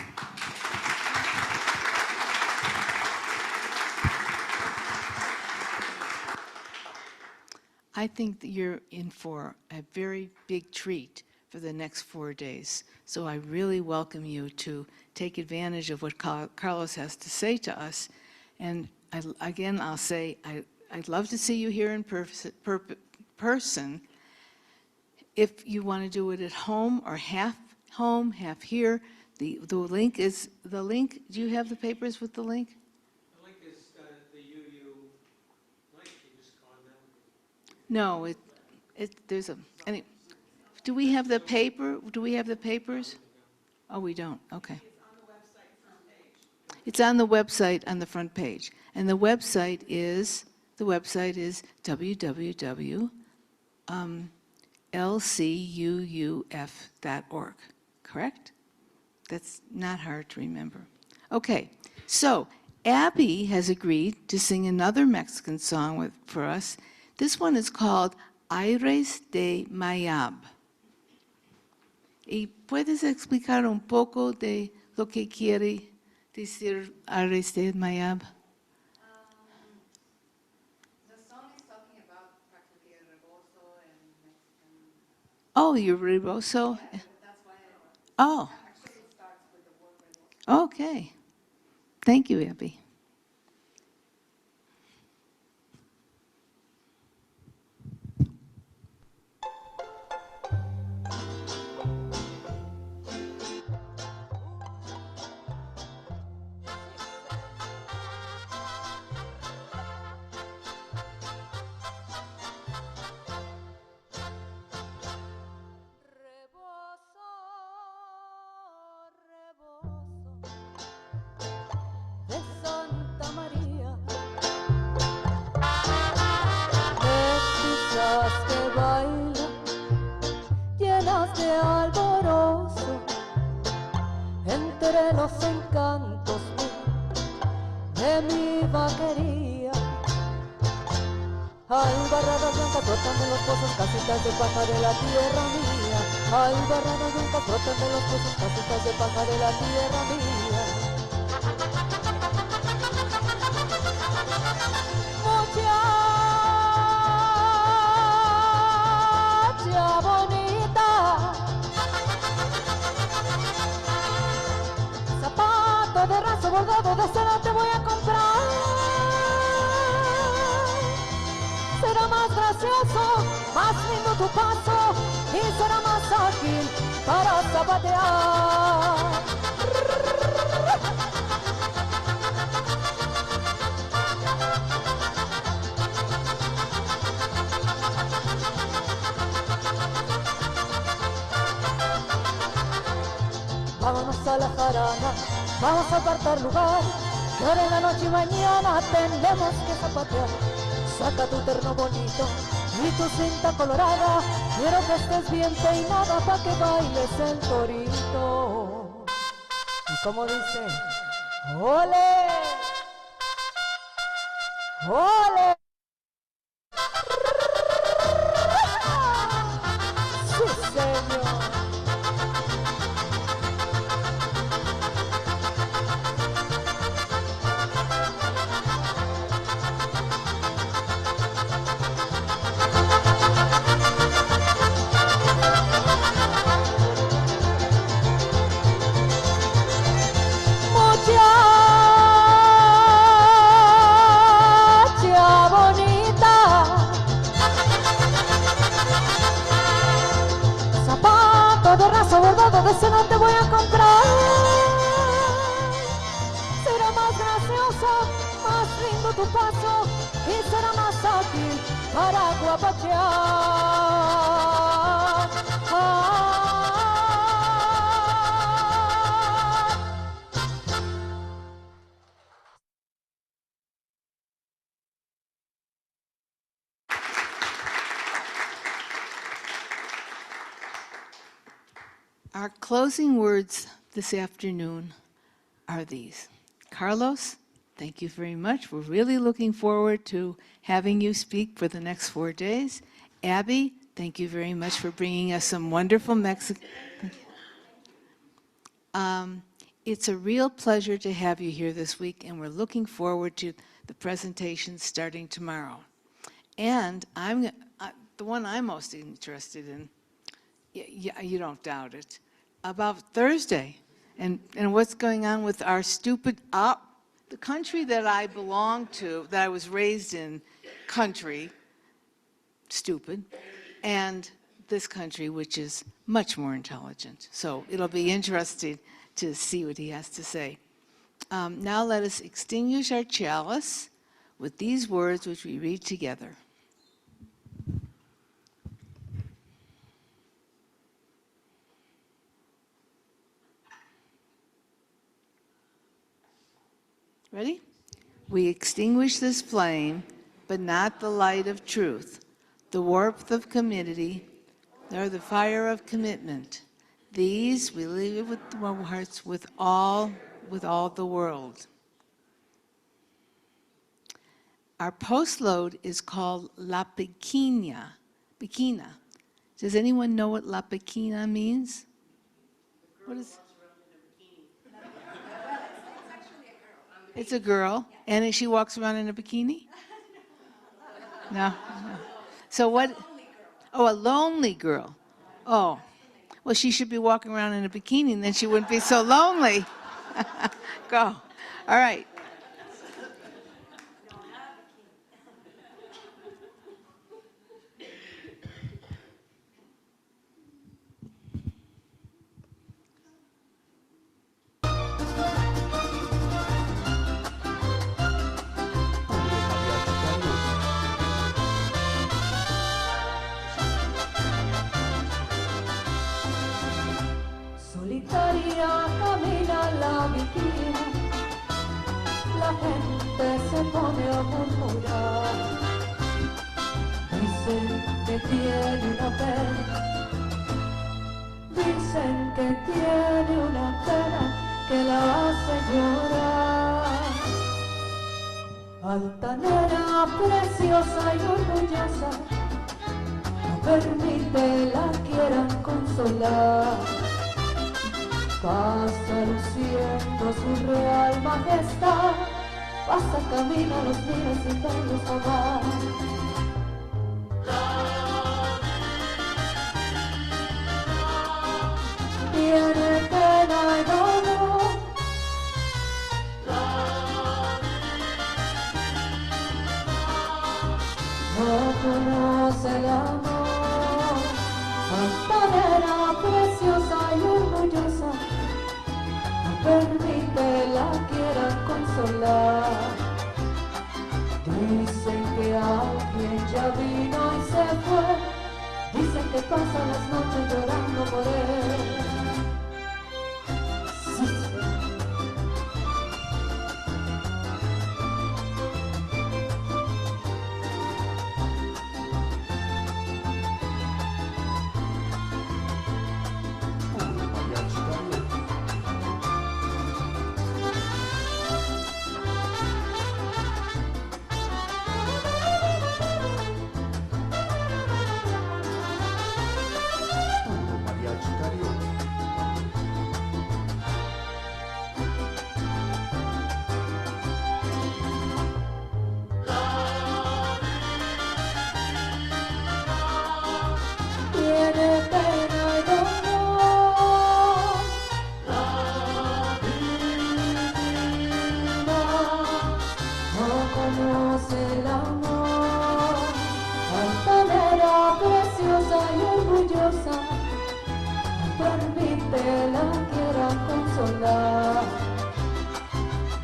I think that you're in for a very big treat for the next 4 days. So I really welcome you to take advantage of what Carlos has to say to us. And again, I'll say, I'd love to see you here in person. If you want to do it at home or half home, half here, the link is, do you have the papers with the link? The link is the UU link. You just go on that. No, do we have the paper? Do we have the papers? Oh, we don't, okay. It's on the website on the front page. And the website is www.lcuuf.org, correct? That's not hard to remember. Okay, so Abby has agreed to sing another Mexican song for us. This one is called Aires de Mayab. ¿Y puedes explicar un poco de lo que quiere decir Aires de Mayab? Oh, you're Rebozo? Oh. Okay. Thank you, Abby. De Santa María, mestizas que bailan, llenas de alborozo, entre los encantos de mi vaquería. Albarradas blancas brotan de los pozos, casitas de paja de la tierra mía. Albarradas blancas brotan de los pozos, casitas de paja de la tierra mía. Muchacha bonita, zapato de raso bordado de seda te voy a comprar. Será más gracioso, más lindo tu paso y será más ágil para zapatear. Vámonos a la jarana, vamos a apartar lugar, que ahora en la noche y mañana tenemos que zapatear. Saca tu terno bonito y tu cinta colorada, quiero que estés bien peinada pa' que bailes el torito. Y como dice, ¡ole! ¡Ole! ¡Sí, señor! Bordado de eso no te voy a comprar. Será más gracioso, más lindo tu paso y será más ágil para guapachear. Our closing words this afternoon are these. Carlos, thank you very much. We're really looking forward to having you speak for the next 4 days. Abby, thank you very much for bringing us some wonderful Mexican. It's a real pleasure to have you here this week, and we're looking forward to the presentation starting tomorrow. And the one I'm most interested in, you don't doubt it, about Thursday and what's going on with our stupid the country that I belong to, that I was raised in, country, stupid, and this country, which is much more intelligent. So it'll be interesting to see what he has to say. Now let us extinguish our chalice with these words which we read together. Ready? We extinguish this flame, but not the light of truth, the warmth of community, nor the fire of commitment. These we leave with our hearts with all the world. Our postload is called La Pequeña. Pequeña. Does anyone know what La Pequeña means? What is? It's a girl, and she walks around in a bikini? No. So what? Oh, a lonely girl. Oh, well, she should be walking around in a bikini, and then she wouldn't be so lonely. Go. All right. Solitaria camina la viquina, la gente se pone a murmurar. Dicen que tiene una pena, dicen que tiene una pena que la hace llorar. Altanera, preciosa y orgullosa, no permite la quieran consolar. Pasa luciendo su real majestad, pasa camino a los días sin verlos jamás. Tiene pena y dolor, no conoce el amor. Altanera, preciosa y orgullosa, permite la quiera consolar. Dicen que alguien ya vino y se fue, dicen que pasa las noches llorando por él.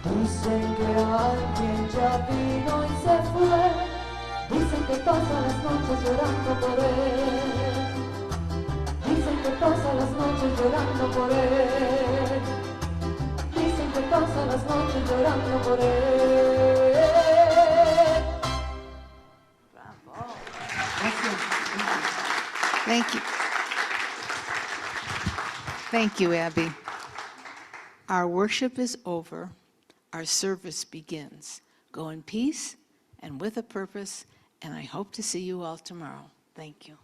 Dicen que alguien ya vino y se fue, dicen que pasa las noches llorando por él. Dicen que pasa las noches llorando por él. Dicen que pasa las noches llorando por él. Bravo. Thank you. Thank you, Abby. Our worship is over. Our service begins. Go in peace and with a purpose, and I hope to see you all tomorrow. Thank you.